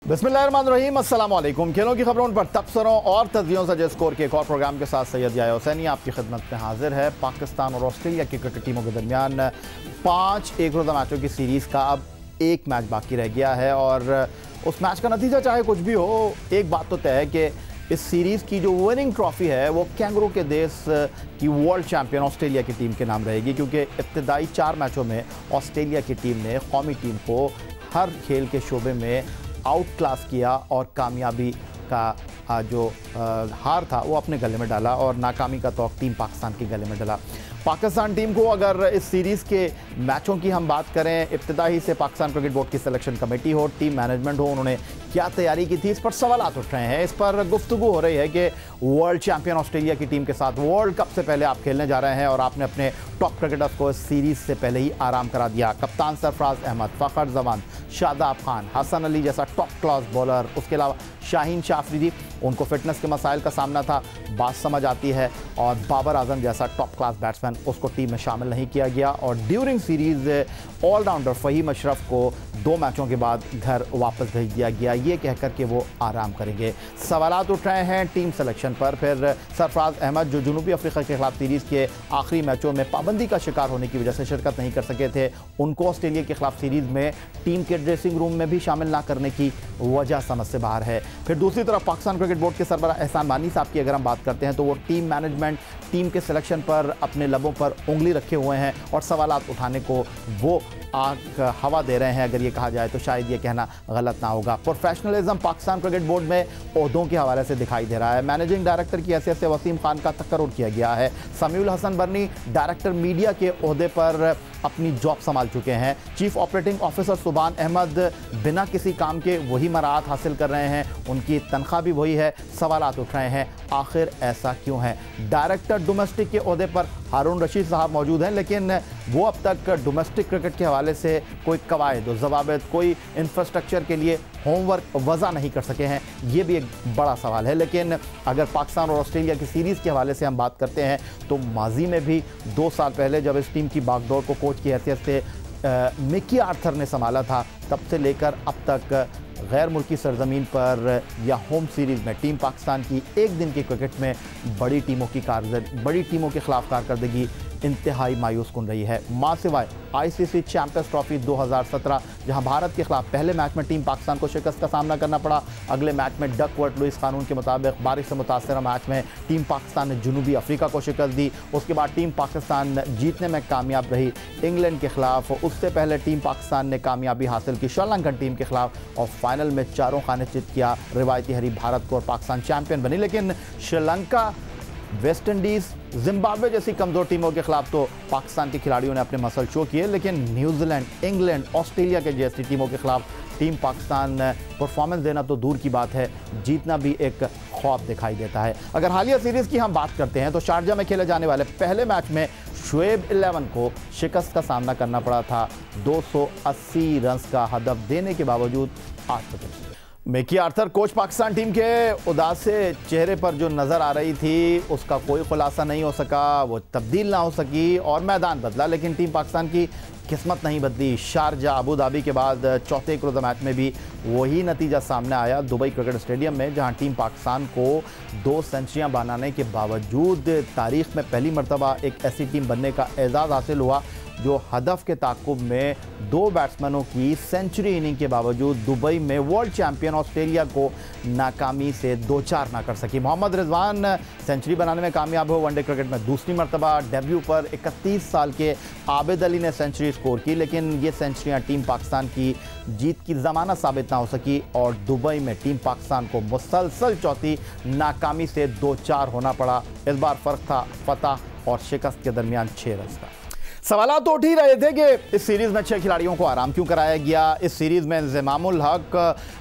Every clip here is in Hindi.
बिस्मिल्लाहिर्रहमानिर्रहीम, अस्सलाम वालेकुम। खेलों की खबरों पर तबसरों और तजज़ियों से स्कोर के एक और प्रोग्राम के साथ सैयद याया हुसैनी आपकी खिदमत में हाजिर है। पाकिस्तान और ऑस्ट्रेलिया की क्रिकेट टीमों के दरमियान 5 एक रोज़ा मैचों की सीरीज़ का अब एक मैच बाकी रह गया है और उस मैच का नतीजा चाहे कुछ भी हो, एक बात तो तय है कि इस सीरीज़ की जो विनिंग ट्रॉफ़ी है वो कैंगरू के देश की वर्ल्ड चैंपियन ऑस्ट्रेलिया की टीम के नाम रहेगी, क्योंकि इब्तदाई 4 मैचों में ऑस्ट्रेलिया की टीम ने कौमी टीम को हर खेल के शोबे में आउट क्लास किया और कामयाबी का जो हार था वो अपने गले में डाला और नाकामी का तौक टीम पाकिस्तान के गले में डाला। पाकिस्तान टीम को अगर इस सीरीज़ के मैचों की हम बात करें, इब्तिदाई से पाकिस्तान क्रिकेट बोर्ड की सिलेक्शन कमेटी हो, टीम मैनेजमेंट हो, उन्होंने क्या तैयारी की थी, इस पर सवाल उठ रहे हैं। इस पर गुफ्तगू हो रही है कि वर्ल्ड चैंपियन ऑस्ट्रेलिया की टीम के साथ वर्ल्ड कप से पहले आप खेलने जा रहे हैं और आपने अपने टॉप क्रिकेटर्स को इस सीरीज़ से पहले ही आराम करा दिया। कप्तान सरफराज अहमद, फ़खर जमान, शादाब खान, हसन अली जैसा टॉप क्लास बॉलर, उसके अलावा शाहीन शाह अफरीदी, उनको फिटनेस के मसाइल का सामना था, बात समझ आती है, और बाबर आजम जैसा टॉप क्लास बैट्समैन, उसको टीम में शामिल नहीं किया गया और during series allrounder Faheem Ashraf को 2 मैचों के बाद घर वापस भेज दिया गया, ये कहकर के वो आराम करेंगे। सवालात उठ रहे हैं टीम सिलेक्शन पर। फिर सरफराज अहमद जो जनूबी अफ्रीका के खिलाफ सीरीज़ के आखिरी मैचों में पाबंदी का शिकार होने की वजह से शिरकत नहीं कर सके थे, उनको ऑस्ट्रेलिया के खिलाफ सीरीज़ में टीम के ड्रेसिंग रूम में भी शामिल ना करने की वजह समझ से बाहर है। फिर दूसरी तरफ पाकिस्तान क्रिकेट बोर्ड के सरबराह एहसान मानी साहब की अगर हम बात करते हैं तो वो टीम मैनेजमेंट, टीम के सिलेक्शन पर अपने लबों पर उंगली रखे हुए हैं और सवालात उठाने को वो आग हवा दे रहे हैं। अगर ये कहा जाए तो शायद ये कहना गलत ना होगा। प्रोफेशनलिज्म पाकिस्तान क्रिकेट बोर्ड में ओहदों के हवाले से दिखाई दे रहा है। मैनेजिंग डायरेक्टर की हैसियत से वसीम खान का तकर्रुर किया गया है। समीउल हसन बर्नी डायरेक्टर मीडिया के ओहदे पर अपनी जॉब संभाल चुके हैं। Chief operating officer Subhan Ahmed बिना किसी काम के वही मराहत हासिल कर रहे हैं, उनकी तनख्वाह भी वही है। सवालात उठ रहे हैं आखिर ऐसा क्यों है। डायरेक्टर डोमेस्टिक के ओहदे पर हारून रशीद साहब मौजूद हैं, लेकिन वो अब तक डोमेस्टिक क्रिकेट के हवाले से कोई कवायद और ज़वाबित, कोई इंफ्रास्ट्रक्चर के लिए होमवर्क वज़ा नहीं कर सके हैं। ये भी एक बड़ा सवाल है। लेकिन अगर पाकिस्तान और ऑस्ट्रेलिया की सीरीज़ के हवाले से हम बात करते हैं तो माजी में भी 2 साल पहले जब इस टीम की बागडोर को कोच की हैसियत से मिकी आर्थर ने संभाला था, तब से लेकर अब तक गैर मुल्की सरजमीन पर या होम सीरीज़ में टीम पाकिस्तान की एक दिन के क्रिकेट में बड़ी टीमों के खिलाफ कारकर्दगी इंतहाई मायूस कुन रही है। मां सिवाय आईसीसी चैंपियंस ट्रॉफी 2017 जहां भारत के खिलाफ पहले मैच में टीम पाकिस्तान को शिकस्त का सामना करना पड़ा, अगले मैच में डकवर्थ लुइस कानून के मुताबिक बारिश से मुतासर मैच में टीम पाकिस्तान ने जनूबी अफ्रीका को शिकस्त दी। उसके बाद टीम पाकिस्तान जीतने में कामयाब रही इंग्लैंड के खिलाफ। उससे पहले टीम पाकिस्तान ने कामयाबी हासिल की श्रीलंकन टीम के खिलाफ और फाइनल में 4 खाने चित किया। रिवायती हरीफ भारत को और पाकिस्तान चैंपियन बनी। लेकिन श्रीलंका, वेस्ट इंडीज़, जिम्बाब्वे जैसी कमज़ोर टीमों के खिलाफ तो पाकिस्तान के खिलाड़ियों ने अपने मसल शो किए, लेकिन न्यूजीलैंड, इंग्लैंड, ऑस्ट्रेलिया के जैसी टीमों के खिलाफ टीम पाकिस्तान परफॉर्मेंस देना तो दूर की बात है, जीतना भी एक ख्वाब दिखाई देता है। अगर हालिया सीरीज़ की हम बात करते हैं तो शारजा में खेले जाने वाले पहले मैच में शुएब 11 को शिकस्त का सामना करना पड़ा था। 280 रन का हदफ देने के बावजूद 8 wicket. Mickey Arthur coach Pakistan team के उदास से चेहरे पर जो नज़र आ रही थी उसका कोई खुलासा नहीं हो सका, वो तब्दील ना हो सकी और मैदान बदला, लेकिन टीम पाकिस्तान की किस्मत नहीं बदली। शारजा, अबू धाबी के बाद चौथे एक रोज़ा मैच में भी वही नतीजा सामने आया दुबई क्रिकेट स्टेडियम में, जहां टीम पाकिस्तान को 2 सेंचुरियां बनाने के बावजूद तारीख़ में पहली मरतबा एक ऐसी टीम बनने का एजाज़ हासिल हुआ जो हदफ के ताक़ुब में 2 बैट्समैनों की सेंचुरी इनिंग के बावजूद दुबई में वर्ल्ड चैंपियन ऑस्ट्रेलिया को नाकामी से 2-4 ना कर सकी। मोहम्मद रिजवान सेंचुरी बनाने में कामयाब हो। वनडे क्रिकेट में दूसरी मरतबा डेब्यू पर 31 साल के आबिद अली ने सेंचुरी स्कोर की, लेकिन ये सेंचुरियाँ टीम पाकिस्तान की जीत की ज़मानत साबित ना हो सकी और दुबई में टीम पाकिस्तान को मुसलसल चौथी नाकामी से 2-4 होना पड़ा। इस बार फ़र्क था फतह और शिकस्त के दरमियान 6 रन का। सवाल तो उठ ही रहे थे कि इस सीरीज़ में 6 खिलाड़ियों को आराम क्यों कराया गया। इस सीरीज़ में इमामुल हक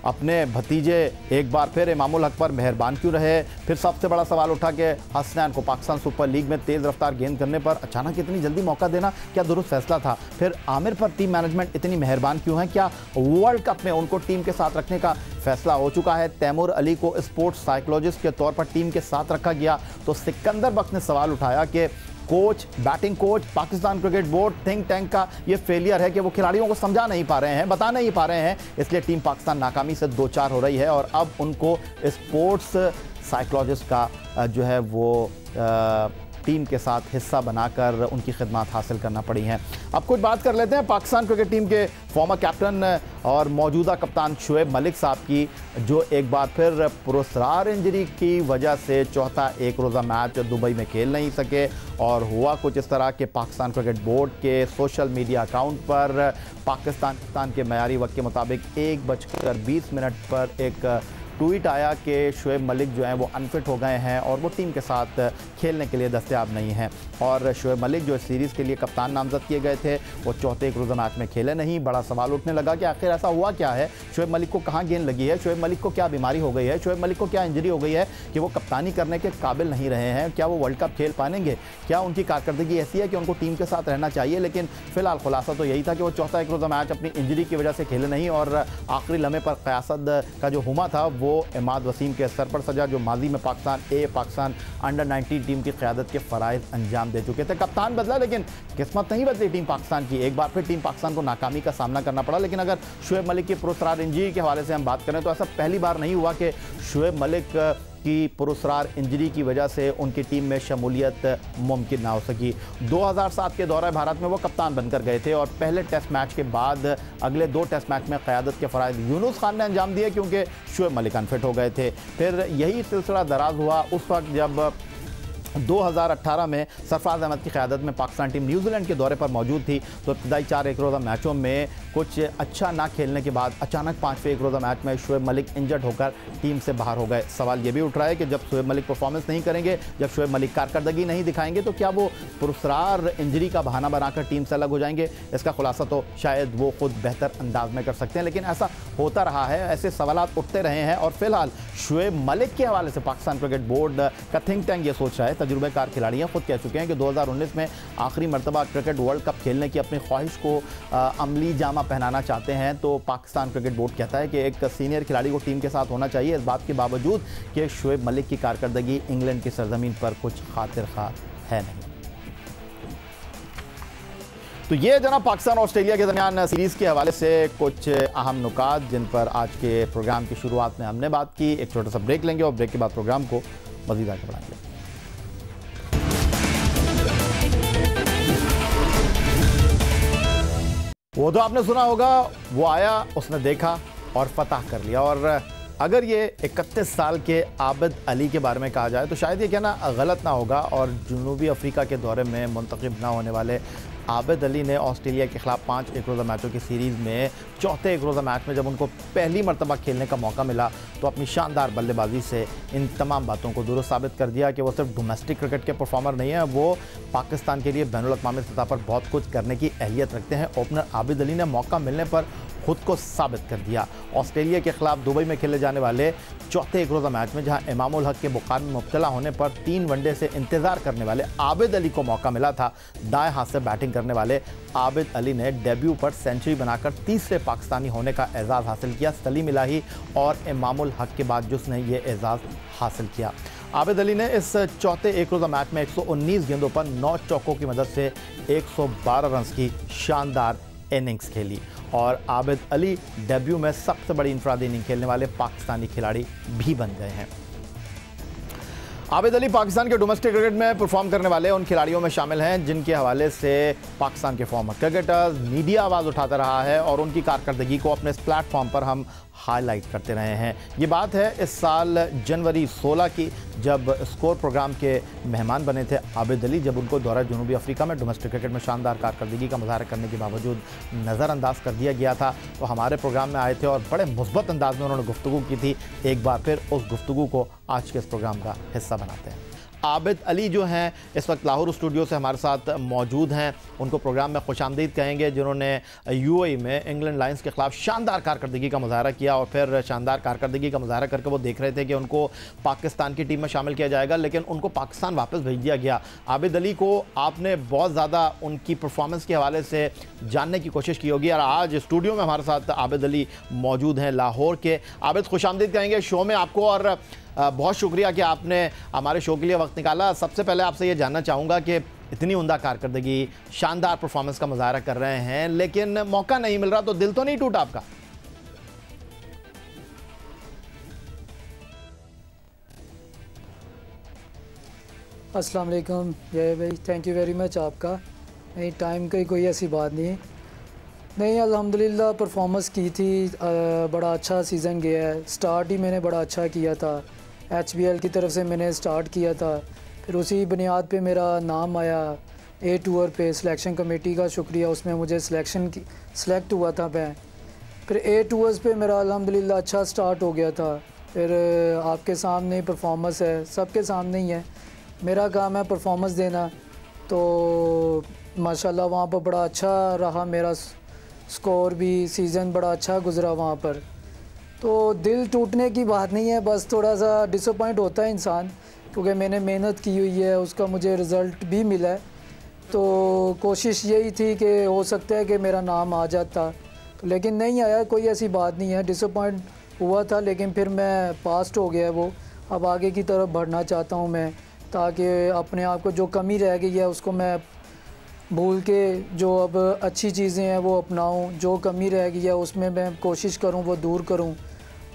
अपने भतीजे एक बार फिर इमामुल हक पर मेहरबान क्यों रहे। फिर सबसे बड़ा सवाल उठा कि हसनैन को पाकिस्तान सुपर लीग में तेज़ रफ्तार गेंद करने पर अचानक इतनी जल्दी मौका देना क्या दुरुस्त फैसला था। फिर आमिर पर टीम मैनेजमेंट इतनी मेहरबान क्यों है, क्या वर्ल्ड कप में उनको टीम के साथ रखने का फैसला हो चुका है। तैमूर अली को स्पोर्ट्स साइकोलॉजिस्ट के तौर पर टीम के साथ रखा गया तो सिकंदर बख्श ने सवाल उठाया कि coach, batting coach, Pakistan cricket board, think tank का ये फेलियर है कि वो खिलाड़ियों को समझा नहीं पा रहे हैं, बता नहीं पा रहे हैं, इसलिए टीम पाकिस्तान नाकामी से दो चार हो रही है और अब उनको स्पोर्ट्स साइकोलॉजिस्ट का जो है वो टीम के साथ हिस्सा बनाकर उनकी खिदमत हासिल करना पड़ी हैं। अब कुछ बात कर लेते हैं पाकिस्तान क्रिकेट टीम के फॉर्मर कैप्टन और मौजूदा कप्तान शुएब मलिक साहब की, जो एक बार फिर पुरस्कार इंजरी की वजह से चौथा एक रोज़ा मैच दुबई में खेल नहीं सके। और हुआ कुछ इस तरह के पाकिस्तान क्रिकेट बोर्ड के सोशल मीडिया अकाउंट पर पाकिस्तान के मयारी वक्त के मुताबिक 1:20 पर एक ट्वीट आया कि शुएब मलिक जो हैं वो अनफिट हो गए हैं और वो टीम के साथ खेलने के लिए दस्तयाब नहीं हैं। और शुएब मलिक जो सीरीज़ के लिए कप्तान नामज़द किए गए थे वो चौथे एक रोज़ा मैच में खेले नहीं। बड़ा सवाल उठने लगा कि आखिर ऐसा हुआ क्या है, शुएब मलिक को कहाँ गेंद लगी है, शुएब मलिक को क्या बीमारी हो गई है, शुएब मलिक को क्या इंजरी हो गई है कि वो कप्तानी करने के काबिल नहीं रहे हैं, क्या वो वर्ल्ड कप खेल पाएंगे, क्या उनकी कारकर्दगी ऐसी है कि उनको टीम के साथ रहना चाहिए। लेकिन फिलहाल खुलासा तो यही था कि वो चौथा एक रोज़ा मैच अपनी इंजरी की वजह से खेले नहीं और आखिरी लम्हे पर क़यासत का जो हुमा था वो इमाद वसीम के सर पर सजा, जो माजी में पाकिस्तान अंडर 19 टीम की क़यादत के फ़राइज़ अंजाम दे चुके थे। कप्तान बदला लेकिन किस्मत नहीं बदली टीम पाकिस्तान की, एक बार फिर टीम पाकिस्तान को नाकामी का सामना करना पड़ा। लेकिन अगर शुएब मलिक की पुरस्कार इंजरी के हवाले से हम बात करें तो ऐसा पहली बार नहीं हुआ कि शुएब मलिक की पुरस्कार इंजरी की वजह से उनकी टीम में शमूलियत मुमकिन ना हो सकी। 2007 के दौरे भारत में वो कप्तान बनकर गए थे और पहले टेस्ट मैच के बाद अगले 2 टेस्ट मैच में क़यादत के फ़राइज़ यूनुस खान ने अंजाम दिए क्योंकि शुएब मलिक अनफिट हो गए थे। फिर यही सिलसिला दराज हुआ उस वक्त जब 2018 में सरफराज अहमद की क़यादत में पाकिस्तान टीम न्यूजीलैंड के दौरे पर मौजूद थी। तो इब्तदाई 4 एक रोज़ा मैचों में कुछ अच्छा ना खेलने के बाद अचानक 5वें एक रोज़ा मैच में शुएब मलिक इंजर्ड होकर टीम से बाहर हो गए। सवाल ये भी उठ रहा है कि जब शुएब मलिक परफॉर्मेंस नहीं करेंगे, जब शुएब मलिक कारकर्दगी नहीं दिखाएंगे तो क्या वो पुरस्कार इंजरी का बहाना बनाकर टीम से अलग हो जाएंगे। इसका खुलासा तो शायद वो खुद बेहतर अंदाज में कर सकते हैं, लेकिन ऐसा होता रहा है, ऐसे सवाल उठते रहे हैं। और फिलहाल शुएब मलिक के हवाले से पाकिस्तान क्रिकेट बोर्ड का थिंक टैंक ये सोच रहा है, तजुर्बेकार खिलाड़ी खुद कह चुके हैं कि 2019 में आखिरी मरतबा क्रिकेट वर्ल्ड कप खेलने की अपनी ख्वाहिश को अमली जामा पहनाना चाहते हैं। तो पाकिस्तान क्रिकेट बोर्ड कहता है कि एक सीनियर खिलाड़ी को टीम के साथ होना चाहिए, इस बात के बावजूद कि शुएब मलिक की कारकर्दगी इंग्लैंड की सरजमीन पर कुछ खातिर खा है नहीं। तो ये जनाब पाकिस्तान ऑस्ट्रेलिया के दरमियान सीरीज़ के हवाले से कुछ अहम नुकात जिन पर आज के प्रोग्राम की शुरुआत में हमने बात की। एक छोटा सा ब्रेक लेंगे और ब्रेक के बाद प्रोग्राम को मज़ीद आगे बढ़ाएंगे। वो तो आपने सुना होगा, वो आया, उसने देखा और फतह कर लिया। और अगर ये 31 साल के आबिद अली के बारे में कहा जाए तो शायद ये कहना गलत ना होगा। और जनूबी अफ्रीका के दौरे में मुंतखब ना होने वाले आबिद अली ने ऑस्ट्रेलिया के ख़िलाफ़ 5 एक रोज़ा मैचों की सीरीज़ में चौथे एक रोज़ा मैच में जब उनको पहली मरतबा खेलने का मौका मिला तो अपनी शानदार बल्लेबाजी से इन तमाम बातों को दुरुस्त साबित कर दिया कि वो सिर्फ डोमेस्टिक क्रिकेट के परफॉर्मर नहीं है, वो पाकिस्तान के लिए बैनुल-अक़वामी सतह पर बहुत कुछ करने की अहलियत रखते हैं। ओपनर आबिद अली ने मौका मिलने पर खुद को साबित कर दिया। ऑस्ट्रेलिया के खिलाफ दुबई में खेले जाने वाले चौथे एक रोज़ा मैच में जहां इमामुल हक के बुखार में मुब्तला होने पर 3 वनडे से इंतज़ार करने वाले आबिद अली को मौका मिला था। दाएं हाथ से बैटिंग करने वाले आबिद अली ने डेब्यू पर सेंचुरी बनाकर तीसरे पाकिस्तानी होने का एजाज़ हासिल किया। सलीम इलाही और इमामुल हक के बाद जिसने ये एजाज़ हासिल किया। आबिद अली ने इस चौथे एक रोज़ा मैच में 119 गेंदों पर 9 चौकों की मदद से 112 रन की शानदार इनिंग्स खेली और आबिद अली डेब्यू में सबसे बड़ी इंफरादी इनिंग खेलने वाले पाकिस्तानी खिलाड़ी भी बन गए हैं। आबिद अली पाकिस्तान के डोमेस्टिक क्रिकेट में परफॉर्म करने वाले उन खिलाड़ियों में शामिल हैं जिनके हवाले से पाकिस्तान के फॉर्मर क्रिकेटर्स मीडिया आवाज़ उठाता रहा है और उनकी कारकर्दगी को अपने इस प्लेटफॉर्म पर हम हाईलाइट करते रहे हैं। ये बात है इस साल जनवरी 16 की, जब स्कोर प्रोग्राम के मेहमान बने थे आबिद अली, जब उनको दौरा जनूबी अफ्रीका में डोमेस्टिक क्रिकेट में शानदार कारकर्दगी का मुजाहरा करने के बावजूद नज़रअंदाज कर दिया गया था। तो हमारे प्रोग्राम में आए थे और बड़े मुस्बत अंदाज में उन्होंने गुफ्तगू की थी। एक बार फिर उस गुफ्तगू को आज के इस प्रोग्राम का हिस्सा बनाते हैं। आबिद अली जो हैं इस वक्त लाहौर स्टूडियो से हमारे साथ मौजूद हैं, उनको प्रोग्राम में खुशामदीद कहेंगे, जिन्होंने यूएई में इंग्लैंड लायंस के ख़िलाफ़ शानदार कारकर्दगी का मुजाहरा किया और फिर शानदार कारकर्दगी का मुजाहरा करके वो देख रहे थे कि उनको पाकिस्तान की टीम में शामिल किया जाएगा, लेकिन उनको पाकिस्तान वापस भेज दिया गया। आबिद अली को आपने बहुत ज़्यादा उनकी परफॉर्मेंस के हवाले से जानने की कोशिश की होगी और आज स्टूडियो में हमारे साथ आबिद अली मौजूद हैं लाहौर के। आबिद, खुशामदीद कहेंगे शो में आपको और बहुत शुक्रिया कि आपने हमारे शो के लिए वक्त निकाला। सबसे पहले आपसे ये जानना चाहूँगा कि इतनी उम्दा कारकर्दगी, शानदार परफॉर्मेंस का मुजाहरा कर रहे हैं, लेकिन मौका नहीं मिल रहा, तो दिल तो नहीं टूटा आपका? अस्सलाम वालेकुम भाई, थैंक यू वेरी मच आपका। नहीं, टाइम की कोई ऐसी बात नहीं। नहीं, अल्हम्दुलिल्लाह परफॉर्मेंस की थी, बड़ा अच्छा सीज़न गया है। स्टार्ट ही मैंने बड़ा अच्छा किया था, HBL की तरफ से मैंने स्टार्ट किया था। फिर उसी बुनियाद पे मेरा नाम आया A टूर पे, सिलेक्शन कमेटी का शुक्रिया, उसमें मुझे सेलेक्ट हुआ था मैं। फिर A टूर्स पे मेरा अल्हम्दुलिल्लाह अच्छा स्टार्ट हो गया था। फिर आपके सामने परफॉर्मेंस है, सबके सामने ही है, मेरा काम है परफॉर्मेंस देना। तो माशाल्लाह वहाँ पर बड़ा अच्छा रहा मेरा स्कोर भी, सीज़न बड़ा अच्छा गुज़रा वहाँ पर। तो दिल टूटने की बात नहीं है, बस थोड़ा सा डिसअपॉइंट होता है इंसान, क्योंकि मैंने मेहनत की हुई है, उसका मुझे रिज़ल्ट भी मिला है। तो कोशिश यही थी कि हो सकता है कि मेरा नाम आ जाता, तो लेकिन नहीं आया। कोई ऐसी बात नहीं है, डिसअपॉइंट हुआ था, लेकिन फिर मैं पास्ट हो गया वो। अब आगे की तरफ बढ़ना चाहता हूँ मैं, ताकि अपने आप को जो कमी रह गई है उसको मैं भूल के जो अब अच्छी चीज़ें हैं वो अपनाऊं, जो कमी रह गई है उसमें मैं कोशिश करूं वो दूर करूं,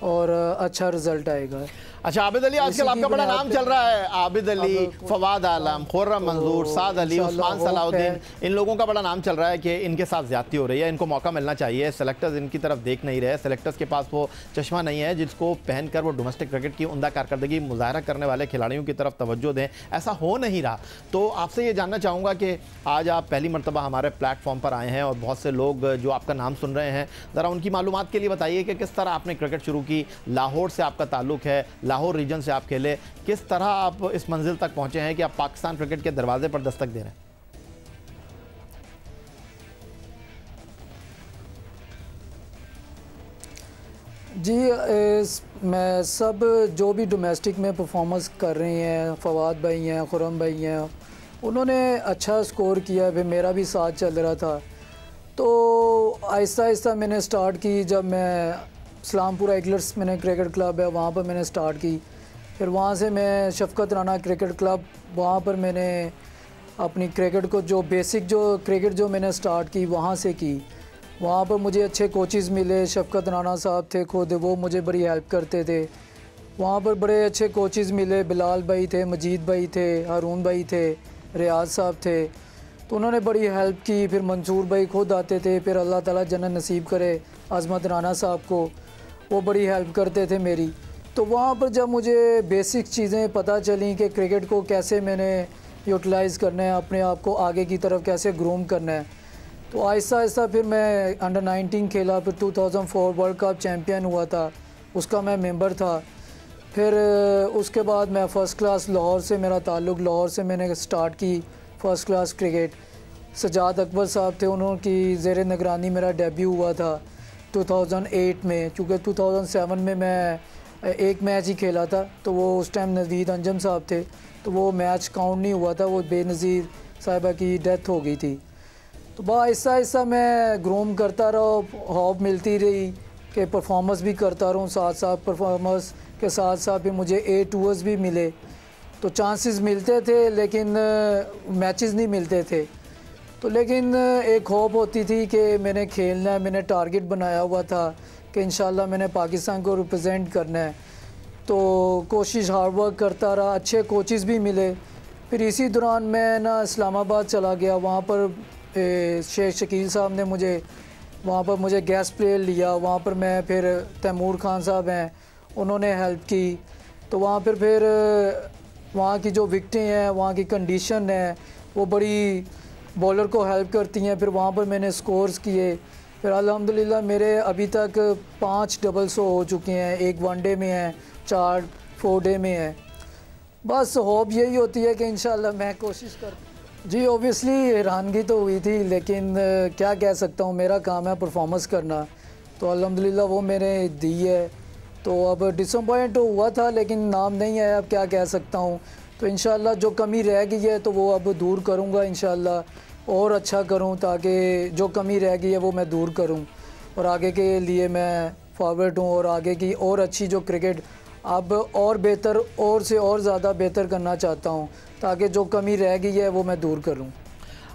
और अच्छा रिज़ल्ट आएगा। अच्छा, आबिद अली, आजकल आपका बड़ा नाम चल रहा है। आबिद अली, फवाद आलम, खुर्रम मंजूर, साद अली, उस्मान सलाउद्दीन, इन लोगों का बड़ा नाम चल रहा है कि इनके साथ ज़्यादती हो रही है, इनको मौका मिलना चाहिए। सेलेक्टर्स इनकी तरफ देख नहीं रहे, सेलेक्टर्स के पास वो चश्मा नहीं है जिसको पहनकर वो डोमेस्टिक क्रिकेट की उम्दा कारकर्दगी मुजाहरा करने वाले खिलाड़ियों की तरफ तवज्जो दें। ऐसा हो नहीं रहा। तो आपसे ये जानना चाहूँगा कि आज आप पहली मरतबा हमारे प्लेटफॉर्म पर आए हैं और बहुत से लोग जो आपका नाम सुन रहे हैं, ज़रा उनकी मालूमात के लिए बताइए कि किस तरह आपने क्रिकेट शुरू की, लाहौर से आपका ताल्लुक़ है, लाहौर रीजन से आप खेले, किस तरह आप इस मंजिल तक पहुंचे हैं कि आप पाकिस्तान क्रिकेट के दरवाजे पर दस्तक दे रहे हैं? जी, मैं सब जो भी डोमेस्टिक में परफॉर्मेंस कर रहे हैं, फवाद भाई हैं, खुर्रम भाई हैं, उन्होंने अच्छा स्कोर किया, फिर मेरा भी साथ चल रहा था। तो आहिस्ता आहिस्ता मैंने स्टार्ट की। जब मैं इस्लामपुर एगलर्स मैंने क्रिकेट क्लब है, वहाँ पर मैंने स्टार्ट की। फिर वहाँ से मैं शफकत राना क्रिकेट क्लब, वहाँ पर मैंने अपनी क्रिकेट को जो बेसिक जो क्रिकेट जो मैंने स्टार्ट की वहाँ से की। वहाँ पर मुझे अच्छे कोचेज़ मिले, शफकत राना साहब थे खुद, वो मुझे बड़ी हेल्प करते थे। वहाँ पर बड़े अच्छे कोचेज़ मिले, बिलाल भाई थे, मजीद भाई थे, हारून भाई थे, रियाज साहब थे, तो उन्होंने बड़ी हेल्प की। फिर मंसूर भाई खुद आते थे, फिर अल्लाह ताला जन्नत नसीब करे अज़मत राना साहब को, वो बड़ी हेल्प करते थे मेरी। तो वहाँ पर जब मुझे बेसिक चीज़ें पता चली कि क्रिकेट को कैसे मैंने यूटिलाइज़ करना है, अपने आप को आगे की तरफ कैसे ग्रूम करना है, तो आहिस्ता आहिस्ता फिर मैं अंडर 19 खेला। फिर 2004 वर्ल्ड कप चैम्पियन हुआ था, उसका मैं मेंबर था। फिर उसके बाद मैं फ़र्स्ट क्लास लाहौर से मेरा ताल्लुक़, लाहौर से मैंने स्टार्ट की first class cricket. Sajjad Akbar साहब थे, उनकी ज़ेर निगरानी मेरा डेब्यू हुआ था 2008 में। चूँकि 2007 में मैं एक मैच ही खेला था, तो वो उस टाइम नवीद अंजम साहब थे, तो वो मैच काउंट नहीं हुआ था, वो बेनज़ीर साहिबा की डेथ हो गई थी। तो बस आहिस्ता आहिस्ता मैं ग्रूम करता रहा, हॉब मिलती रही कि परफॉर्मेंस भी करता रहूँ, साथ साथ परफॉर्मेंस के साथ साथ भी मुझे A टूर्स भी मिले। तो चांसेस मिलते थे, लेकिन मैचेस नहीं मिलते थे। तो लेकिन एक होप होती थी कि मैंने खेलना है, मैंने टारगेट बनाया हुआ था कि इंशाल्लाह मैंने पाकिस्तान को रिप्रेजेंट करना है। तो कोशिश हार्ड वर्क करता रहा, अच्छे कोचेज़ भी मिले। फिर इसी दौरान मैं ना इस्लामाबाद चला गया, वहाँ पर शेख शकील साहब ने वहाँ पर मुझे गेस्ट प्लेयर लिया। वहाँ पर मैं फिर तैमूर खान साहब हैं, उन्होंने हेल्प की। तो वहाँ पर फिर वहाँ की जो विकेटें हैं, वहाँ की कंडीशन है, वो बड़ी बॉलर को हेल्प करती हैं। फिर वहाँ पर मैंने स्कोर्स किए। फिर अल्हम्दुलिल्लाह मेरे अभी तक 5 डबल 100 हो चुके हैं, 1 वनडे में है, 4 4 डे में है। बस होप यही होती है कि इंशाल्लाह मैं कोशिश कर। जी, ओबियसली हैरानगी तो हुई थी, लेकिन क्या कह सकता हूँ, मेरा काम है परफॉर्मेंस करना, तो अल्हम्दुलिल्लाह वो मैंने दी है। तो अब डिसअपॉइंट हुआ था, लेकिन नाम नहीं आया, अब क्या कह सकता हूँ। तो इंशाल्लाह जो कमी रह गई है तो वो अब दूर करूँगा इंशाल्लाह, और अच्छा करूँ, ताकि जो कमी रह गई है वो मैं दूर करूँ और आगे के लिए मैं फॉरवर्ड हूँ, और आगे की और अच्छी जो क्रिकेट अब और बेहतर और से और ज़्यादा बेहतर करना चाहता हूँ ताकि जो कमी रह गई है वो मैं दूर करूँ।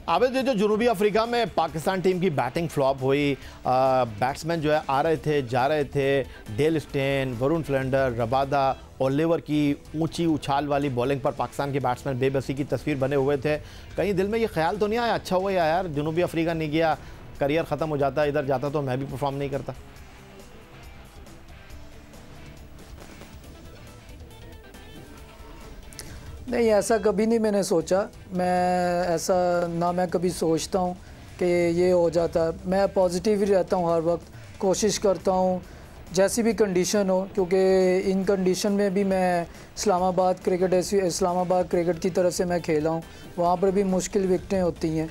आबिद, जो जनूबी अफ्रीका में पाकिस्तान टीम की बैटिंग फ्लॉप हुई, बैट्समैन जो है आ रहे थे जा रहे थे, Dale Steyn, Varun Flander, Rabada, Oliver की ऊंची उछाल वाली बॉलिंग पर पाकिस्तान के बैट्समैन बेबसी की तस्वीर बने हुए थे। कहीं दिल में ये ख्याल तो नहीं आया अच्छा हुआ यार जनूबी अफ्रीका नहीं गया, करियर ख़त्म हो जाता, इधर जाता तो मैं भी परफॉर्म नहीं करता? नहीं, ऐसा कभी नहीं मैंने सोचा। मैं ऐसा ना मैं कभी सोचता हूँ कि ये हो जाता। मैं पॉजिटिव ही रहता हूँ, हर वक्त कोशिश करता हूँ जैसी भी कंडीशन हो, क्योंकि इन कंडीशन में भी मैं इस्लामाबाद क्रिकेट की तरफ से मैं खेला हूँ, वहाँ पर भी मुश्किल विकटें होती हैं।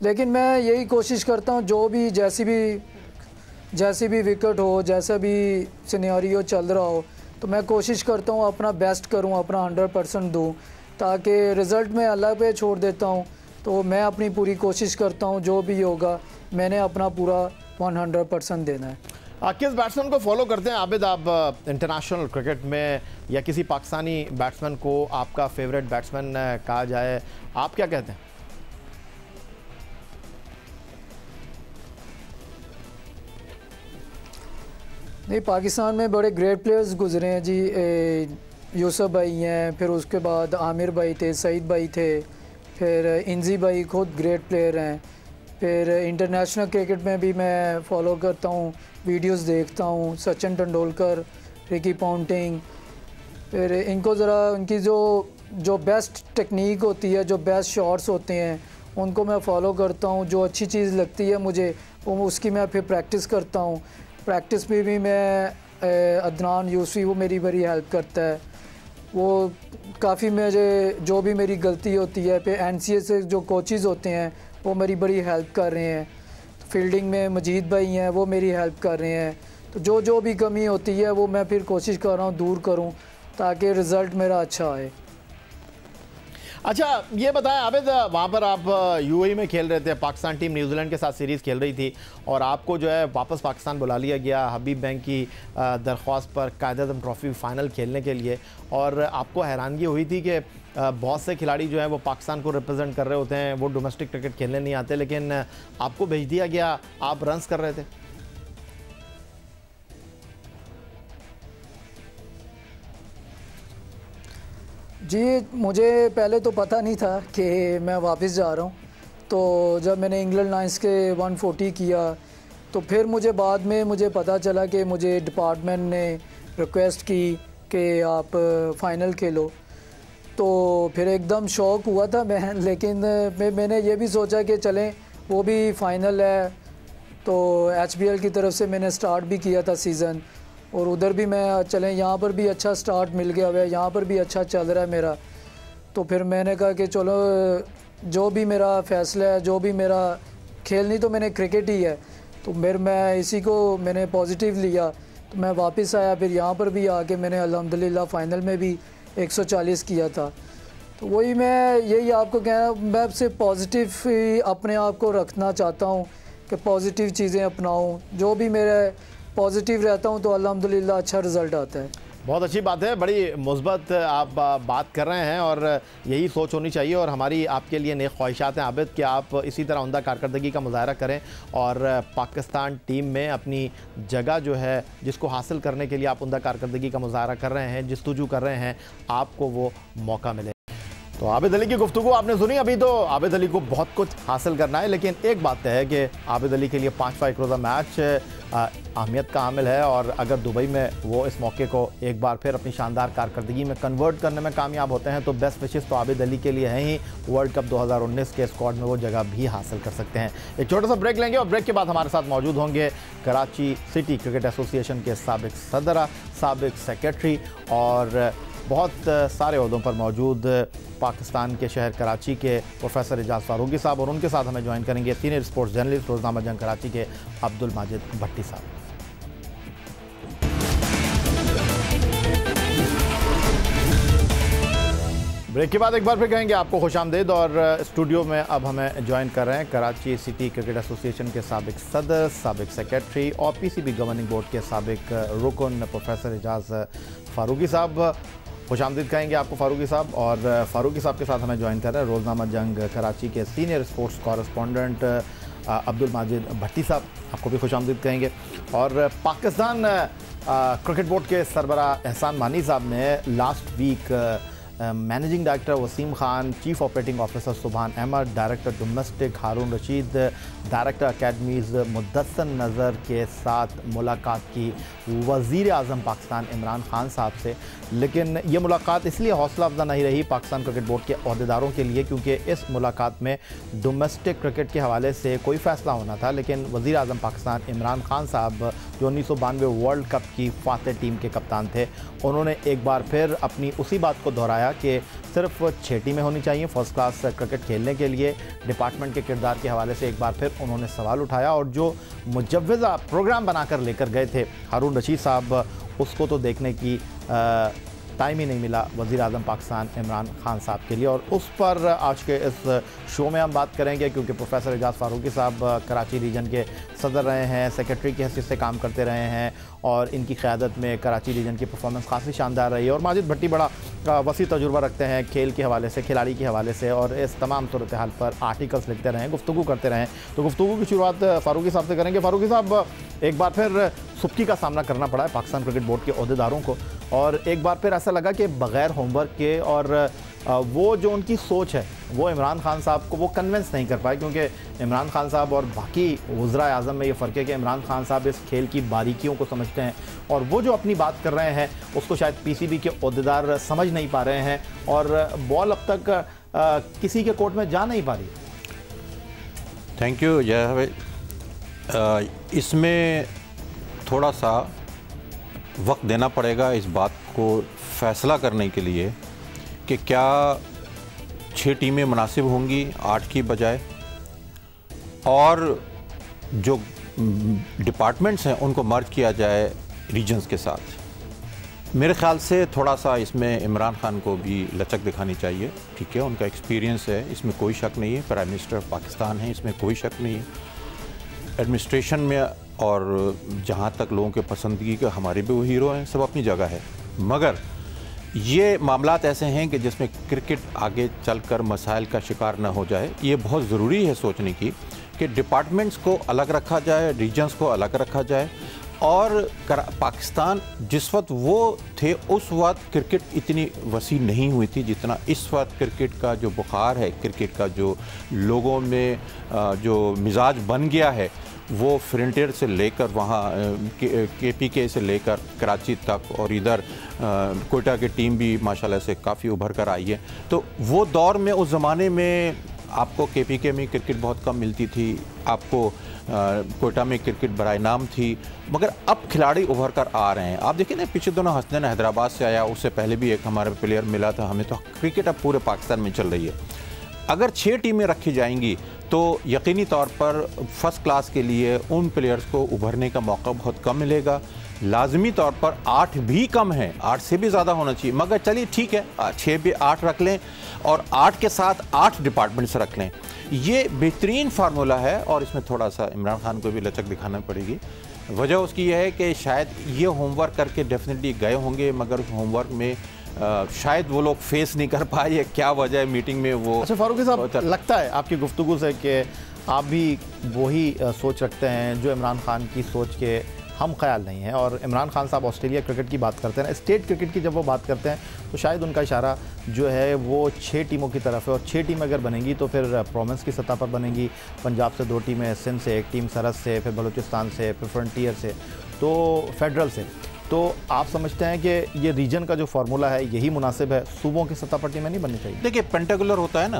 लेकिन मैं यही कोशिश करता हूँ जो भी जैसी भी विकेट हो, जैसा भी सिनेरियो चल रहा हो, तो मैं कोशिश करता हूँ अपना बेस्ट करूँ, अपना 100% दूँ, ताकि रिज़ल्ट मैं अल्लाह पे छोड़ देता हूँ। तो मैं अपनी पूरी कोशिश करता हूँ, जो भी होगा मैंने अपना पूरा 100% देना है। किस बैट्समैन को फॉलो करते हैं आबिद आप इंटरनेशनल क्रिकेट में, या किसी पाकिस्तानी बैट्समैन को आपका फेवरेट बैट्समैन कहा जाए, आप क्या कहते हैं? नहीं, पाकिस्तान में बड़े ग्रेट प्लेयर्स गुजरे हैं जी। यूसुफ भाई हैं, फिर उसके बाद आमिर भाई थे, सईद भाई थे, फिर इंजी भाई खुद ग्रेट प्लेयर हैं। फिर इंटरनेशनल क्रिकेट में भी मैं फॉलो करता हूँ, वीडियोस देखता हूँ, सचिन तेंदुलकर, रिकी पॉन्टिंग। फिर इनको ज़रा उनकी जो बेस्ट टेक्निक होती है, जो बेस्ट शॉट्स होते हैं, उनको मैं फ़ॉलो करता हूँ। जो अच्छी चीज़ लगती है मुझे वो उसकी मैं फिर प्रैक्टिस करता हूँ। प्रैक्टिस में भी मैं अदनान यूसुफी वो मेरी बड़ी हेल्प करता है। वो काफ़ी मुझे जो भी मेरी गलती होती है, फिर NCA से जो कोचेज़ होते हैं वो मेरी बड़ी हेल्प कर रहे हैं। फील्डिंग में मजीद भाई हैं, वो मेरी हेल्प कर रहे हैं। तो जो भी कमी होती है वो मैं फिर कोशिश कर रहा हूँ दूर करूँ, ताकि रिज़ल्ट मेरा अच्छा आए। अच्छा, ये बताएं आबिद, वहाँ पर आप UAE में खेल रहे थे, पाकिस्तान टीम न्यूजीलैंड के साथ सीरीज़ खेल रही थी और आपको जो है वापस पाकिस्तान बुला लिया गया हबीब बैंक की दरख्वास्त पर कायद-ए-आज़म ट्रॉफ़ी फ़ाइनल खेलने के लिए। और आपको हैरानगी हुई थी कि बहुत से खिलाड़ी जो हैं वो पाकिस्तान को रिप्रेजेंट कर रहे होते हैं, वो डोमेस्टिक क्रिकेट खेलने नहीं आते, लेकिन आपको भेज दिया गया, आप रन्स कर रहे थे। जी, मुझे पहले तो पता नहीं था कि मैं वापस जा रहा हूँ। तो जब मैंने इंग्लैंड लायंस के 140 किया तो फिर मुझे बाद में मुझे पता चला कि मुझे डिपार्टमेंट ने रिक्वेस्ट की कि आप फ़ाइनल खेलो। तो फिर एकदम शौक हुआ था मैं, लेकिन मैंने ये भी सोचा कि चलें वो भी फ़ाइनल है। तो HBL की तरफ से मैंने स्टार्ट भी किया था सीज़न, और उधर भी मैं चलें यहाँ पर भी अच्छा स्टार्ट मिल गया हुआ है, यहाँ पर भी अच्छा चल रहा है मेरा। तो फिर मैंने कहा कि चलो जो भी मेरा फ़ैसला है, जो भी मेरा खेलनी तो मैंने क्रिकेट ही है, तो फिर मैं इसी को मैंने पॉजिटिव लिया। तो मैं वापस आया, फिर यहाँ पर भी आके मैंने अल्हम्दुलिल्लाह फ़ाइनल में भी 140 किया था। तो वही मैं यही आपको कहना, मैं सिर्फ पॉजिटिव ही अपने आप को रखना चाहता हूँ कि पॉजिटिव चीज़ें अपनाऊँ। जो भी मेरे पॉजिटिव रहता हूँ तो अल्हम्दुलिल्लाह अच्छा रिज़ल्ट आता है। बहुत अच्छी बात है, बड़ी मुस्बत आप बात कर रहे हैं और यही सोच होनी चाहिए। और हमारी आपके लिए नेक ख्वाहिशात हैं आबिद कि आप इसी तरह उम्दा कारकर्दगी का मुज़ाहरा करें और पाकिस्तान टीम में अपनी जगह जो है जिसको हासिल करने के लिए आप उम्दा कारकर्दगी का मुज़ाहरा कर रहे हैं, जस्तुजू कर रहे हैं, आपको वो मौका मिले। तो आबिद अली की गुफ्तगू आपने सुनी। अभी तो आबिद अली को बहुत कुछ हासिल करना है, लेकिन एक बात है कि आबिद अली के लिए 5वां एक रोज़ा मैच अहमियत का हामिल है। और अगर दुबई में वो इस मौके को एक बार फिर अपनी शानदार कारकर्दगी में कन्वर्ट करने में कामयाब होते हैं तो बेस्ट विशेस तो आबिद अली के लिए हैं ही। वर्ल्ड कप 2019 के स्क्वाड में वो जगह भी हासिल कर सकते हैं। एक छोटा सा ब्रेक लेंगे और ब्रेक के बाद हमारे साथ मौजूद होंगे कराची सिटी क्रिकेट एसोसिएशन के साबिक सदर, साबिक सेक्रेटरी और बहुत सारे ओहदों पर मौजूद पाकिस्तान के शहर कराची के प्रोफेसर एजाज फारूकी साहब, और उनके साथ हमें ज्वाइन करेंगे सीनियर स्पोर्ट्स जर्नलिस्ट रोज़नामा जंग कराची के अब्दुल माजिद भट्टी साहब। ब्रेक के बाद एक बार फिर कहेंगे आपको खुशामदीद। और स्टूडियो में अब हमें ज्वाइन कर रहे हैं कराची सिटी क्रिकेट एसोसिएशन के साबिक सदर, साबिक सेक्रेटरी और पीसीबी गवर्निंग बोर्ड के साबिक रुकन प्रोफेसर एजाज फारूकी साहब। खुशामदीद कहेंगे आपको फारूकी साहब। और फारूकी साहब के साथ हमें ज्वाइन कर रहे हैं रोज़नामा जंग कराची के senior sports correspondent Abdul Majid Bhatti साहब, आपको भी खुशामदीद कहेंगे। और पाकिस्तान क्रिकेट बोर्ड के सरबरा एहसान मानी साहब ने last week managing director Wasim Khan, chief operating officer Subhan Ahmed, director domestic Haroon Rashid, director academies Mudassar Nazar के साथ मुलाकात की वज़ीर आज़म पाकिस्तान इमरान खान साहब से। लेकिन ये मुलाकात इसलिए हौसला अफजा नहीं रही पाकिस्तान क्रिकेट बोर्ड के अहदेदारों के लिए क्योंकि इस मुलाकात में डोमेस्टिक क्रिकेट के हवाले से कोई फ़ैसला होना था। लेकिन वज़ीर आज़म पाकिस्तान इमरान खान साहब जो 1992 वर्ल्ड कप की फातह टीम के कप्तान थे, उन्होंने एक बार फिर अपनी उसी बात को दोहराया कि सिर्फ 6 टीमें होनी चाहिए फर्स्ट क्लास क्रिकेट खेलने के लिए। डिपार्टमेंट के किरदार के हवाले से एक बार फिर उन्होंने सवाल उठाया और जो मुजव्वज़ा प्रोग्राम बनाकर लेकर गए थे हारून रशीद साहब, उसको तो देखने की टाइम ही नहीं मिला वज़ीर आज़म पाकिस्तान इमरान खान साहब के लिए। और उस पर आज के इस शो में हम बात करेंगे क्योंकि प्रोफेसर एजाज फारूकी साहब कराची रीजन के सदर रहे हैं, सेक्रेटरी की हैसियत से काम करते रहे हैं और इनकी क़यादत में कराची रीजन की परफॉर्मेंस काफ़ी शानदार रही है। और माजिद भट्टी बड़ा वसी तजुर्बा रखते हैं खेल के हवाले से, खिलाड़ी के हवाले से, और इस तमाम सूरत हाल पर आर्टिकल्स लिखते रहें, गुफ्तगू करते रहें। तो गुफ्तगू की शुरुआत फारूकी साहब से करेंगे। फारूकी साहब, एक बार फिर सुबकी का सामना करना पड़ा है पाकिस्तान क्रिकेट बोर्ड के अहदेदारों को और एक बार फिर ऐसा लगा कि बग़ैर होमवर्क के और वो जो उनकी सोच है वो इमरान खान साहब को वो कन्विंस नहीं कर पाए क्योंकि इमरान खान साहब और बाकी वज़राए आज़म में ये फ़र्क है कि इमरान खान साहब इस खेल की बारीकियों को समझते हैं और वो जो अपनी बात कर रहे हैं उसको शायद पीसीबी के अहदेदार समझ नहीं पा रहे हैं और बॉल अब तक किसी के कोर्ट में जा नहीं पा रही। थैंक यू जय। इसमें थोड़ा सा वक्त देना पड़ेगा इस बात को फ़ैसला करने के लिए कि क्या 6 टीमें मुनासिब होंगी 8 की बजाय, और जो डिपार्टमेंट्स हैं उनको मर्ज किया जाए रीजन्स के साथ। मेरे ख़्याल से थोड़ा सा इसमें इमरान खान को भी लचक दिखानी चाहिए। ठीक है, उनका एक्सपीरियंस है, इसमें कोई शक नहीं है, प्राइम मिनिस्टर पाकिस्तान है, इसमें कोई शक नहीं है। एडमिनिस्ट्रेशन में और जहाँ तक लोगों के पसंदगी के हमारे भी वो हीरो हैं, सब अपनी जगह है। मगर ये मामलात ऐसे हैं कि जिसमें क्रिकेट आगे चलकर मसाइल का शिकार न हो जाए। ये बहुत ज़रूरी है सोचने की कि डिपार्टमेंट्स को अलग रखा जाए, रीजन्स को अलग रखा जाए। और पाकिस्तान जिस वक्त वो थे उस वक्त क्रिकेट इतनी वसी नहीं हुई थी जितना इस वक्त क्रिकेट का जो बुखार है, क्रिकेट का जो लोगों में जो मिजाज बन गया है, वो फ्रंटियर से लेकर वहाँ KPK से लेकर कराची तक और इधर कोयटा की टीम भी माशाल्लाह से काफ़ी उभर कर आई है। तो वो दौर में उस ज़माने में आपको KPK में क्रिकेट बहुत कम मिलती थी, आपको कोयटा में क्रिकेट बराए नाम थी, मगर अब खिलाड़ी उभर कर आ रहे हैं। आप देखिए ना, पीछे दोनों हसनैन हैदराबाद से आया, उससे पहले भी एक हमारा प्लेयर मिला था हमें। तो क्रिकेट अब पूरे पाकिस्तान में चल रही है। अगर 6 टीमें रखी जाएंगी तो यकीनी तौर पर फर्स्ट क्लास के लिए उन प्लेयर्स को उभरने का मौका बहुत कम मिलेगा। लाजमी तौर पर 8 भी कम है, 8 से भी ज़्यादा होना चाहिए, मगर चलिए ठीक है 6 भी 8 रख लें और 8 के साथ 8 डिपार्टमेंट्स रख लें। ये बेहतरीन फार्मूला है और इसमें थोड़ा सा इमरान खान को भी लचक दिखाना पड़ेगी। वजह उसकी यह है कि शायद ये होमवर्क करके डेफिनेटली गए होंगे, मगर उस होमवर्क में शायद वो लोग फेस नहीं कर पाए, या क्या वजह है मीटिंग में वो। अच्छा फारूकी साहब, लगता है आपकी गुफ्तगू से कि आप भी वही सोच रखते हैं जो इमरान खान की सोच के हम ख्याल नहीं है। और इमरान खान साहब ऑस्ट्रेलिया क्रिकेट की बात करते हैं, स्टेट क्रिकेट की जब वो बात करते हैं तो शायद उनका इशारा जो है वो 6 टीमों की तरफ है और 6 टीम अगर बनेंगी तो फिर प्रोविंस की सतह पर बनेंगी। पंजाब से 2 टीमें, सिंध से 1 टीम, सरहद से, फिर बलूचिस्तान से, फिर फ्रंटियर से, तो फेडरल से। तो आप समझते हैं कि ये रीजन का जो फार्मूला है यही मुनासिब है, सूबों की सतह पर टीमें नहीं बननी चाहिए? देखिए, पेंटाकुलर होता है ना,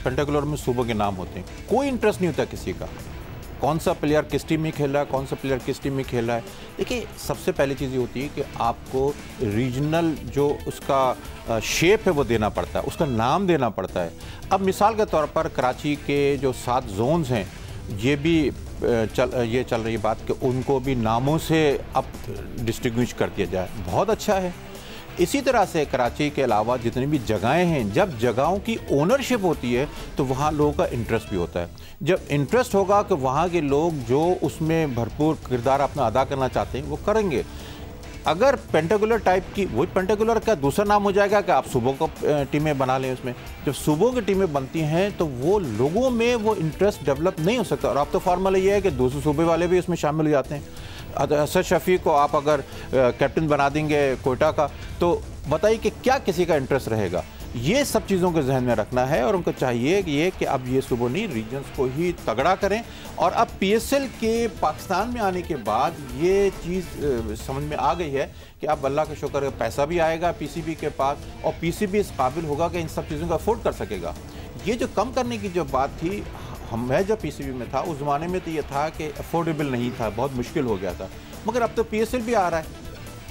पेंटाकुलर में सूबों के नाम होते हैं, कोई इंटरेस्ट नहीं होता किसी का कौन सा प्लेयर किस टीम में खेल रहा है, कौन सा प्लेयर किस टीम में खेल रहा है। देखिए, सबसे पहली चीज़ ये होती है कि आपको रीजनल जो उसका शेप है वो देना पड़ता है, उसका नाम देना पड़ता है। अब मिसाल के तौर पर कराची के जो 7 जोन्स हैं, ये भी चल रही बात कि उनको भी नामों से अब डिस्टिंग्विश कर दिया जाए, बहुत अच्छा है। इसी तरह से कराची के अलावा जितनी भी जगहें हैं, जब जगहों की ओनरशिप होती है तो वहाँ लोगों का इंटरेस्ट भी होता है। जब इंटरेस्ट होगा कि वहाँ के लोग जो उसमें भरपूर किरदार अपना अदा करना चाहते हैं वो करेंगे। अगर पेंटाकुलर टाइप की, वही पेंटाकुलर का दूसरा नाम हो जाएगा कि आप सूबों को टीमें बना लें। उसमें जब सूबों की टीमें बनती हैं तो वो लोगों में वो इंटरेस्ट डेवलप नहीं हो सकता। और अब तो फार्मूला ये है कि दूसरे सूबे वाले भी उसमें शामिल हो जाते हैं। असद शफी को आप अगर कैप्टन बना देंगे कोयटा का, तो बताइए कि क्या किसी का इंटरेस्ट रहेगा। ये सब चीज़ों को जहन में रखना है और उनको चाहिए कि अब ये सूबों नहीं, रीजन्स को ही तगड़ा करें। और अब PSL के पाकिस्तान में आने के बाद ये चीज़ समझ में आ गई है कि अब अल्लाह का शुक्र है पैसा भी आएगा PCB के पास, और PCB इस काबिल होगा कि इन सब चीज़ों को अफोर्ड कर सकेगा। ये जो कम करने की जो बात थी, मैं जब PCB में था उस ज़माने में तो ये था कि अफोर्डेबल नहीं था, बहुत मुश्किल हो गया था। मगर अब तो PSL भी आ रहा है,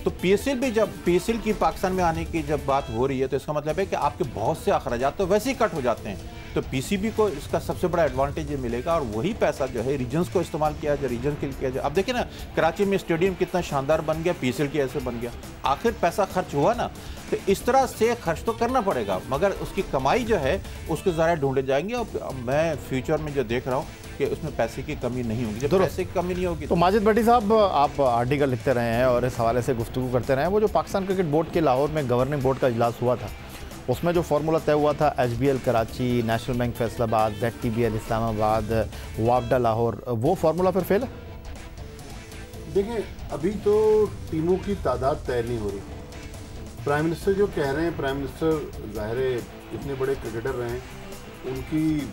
तो PSL भी, जब PSL की पाकिस्तान में आने की जब बात हो रही है तो इसका मतलब है कि आपके बहुत से अखराजात तो वैसे ही कट हो जाते हैं। तो PCB को इसका सबसे बड़ा एडवांटेज ये मिलेगा, और वही पैसा जो है रीजन्स को इस्तेमाल किया जाए, रीजन के लिए किया जाए। अब देखिए ना, कराची में स्टेडियम कितना शानदार बन गया, PSL की ऐसे बन गया। आखिर पैसा खर्च हुआ ना, तो इस तरह से खर्च तो करना पड़ेगा, मगर उसकी कमाई जो है उसके ज़रिए ढूंढे जाएंगे। और मैं फ्यूचर में जो देख रहा हूँ कि उसमें पैसे की कमी नहीं होगी। जब पैसे की कमी नहीं होगी तो माजिद भट्टी साहब, आप आर्टिकल लिखते रहे हैं और इस हवाले से गुफ्तगू करते रहे हैं। वो जो पाकिस्तान क्रिकेट बोर्ड के लाहौर में गवर्निंग बोर्ड का इजलास हुआ था, उसमें जो फार्मूला तय हुआ था HBL Karachi, national bank Faisalabad, ZTBL Islamabad, वापडा लाहौर, वो फार्मूला फिर फेल है? देखें, अभी तो टीमों की तादाद तय नहीं हो रही। प्राइम मिनिस्टर जो कह रहे हैं, प्राइम मिनिस्टर ज़ाहिर है इतने बड़े क्रिकेटर रहे हैं, उनकी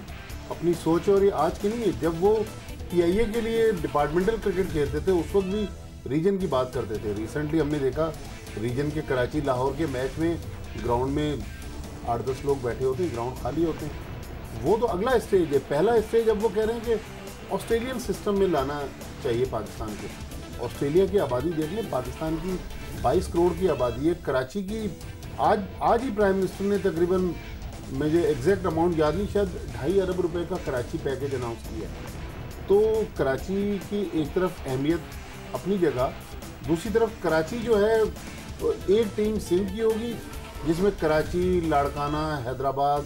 अपनी सोच, और ये आज की नहीं है। जब वो PIA के लिए डिपार्टमेंटल क्रिकेट खेलते थे उस वक्त भी रीजन की बात करते थे। रिसेंटली हमने देखा रीजन के कराची लाहौर के मैच में ग्राउंड में 8-10 लोग बैठे होते हैं, ग्राउंड खाली होते हैं। वो तो अगला स्टेज है। पहला स्टेज अब वो कह रहे हैं कि ऑस्ट्रेलियन सिस्टम में लाना चाहिए पाकिस्तान को। ऑस्ट्रेलिया की आबादी देख लें, पाकिस्तान की 22 करोड़ की आबादी है। कराची की आज ही प्राइम मिनिस्टर ने तकरीबन, मुझे एग्जैक्ट अमाउंट याद नहीं, शायद 2.5 अरब रुपए का कराची पैकेज अनाउंस किया। तो कराची की एक तरफ अहमियत अपनी जगह, दूसरी तरफ कराची जो है एक टीम सिंध की होगी जिसमें कराची, लाड़काना, हैदराबाद,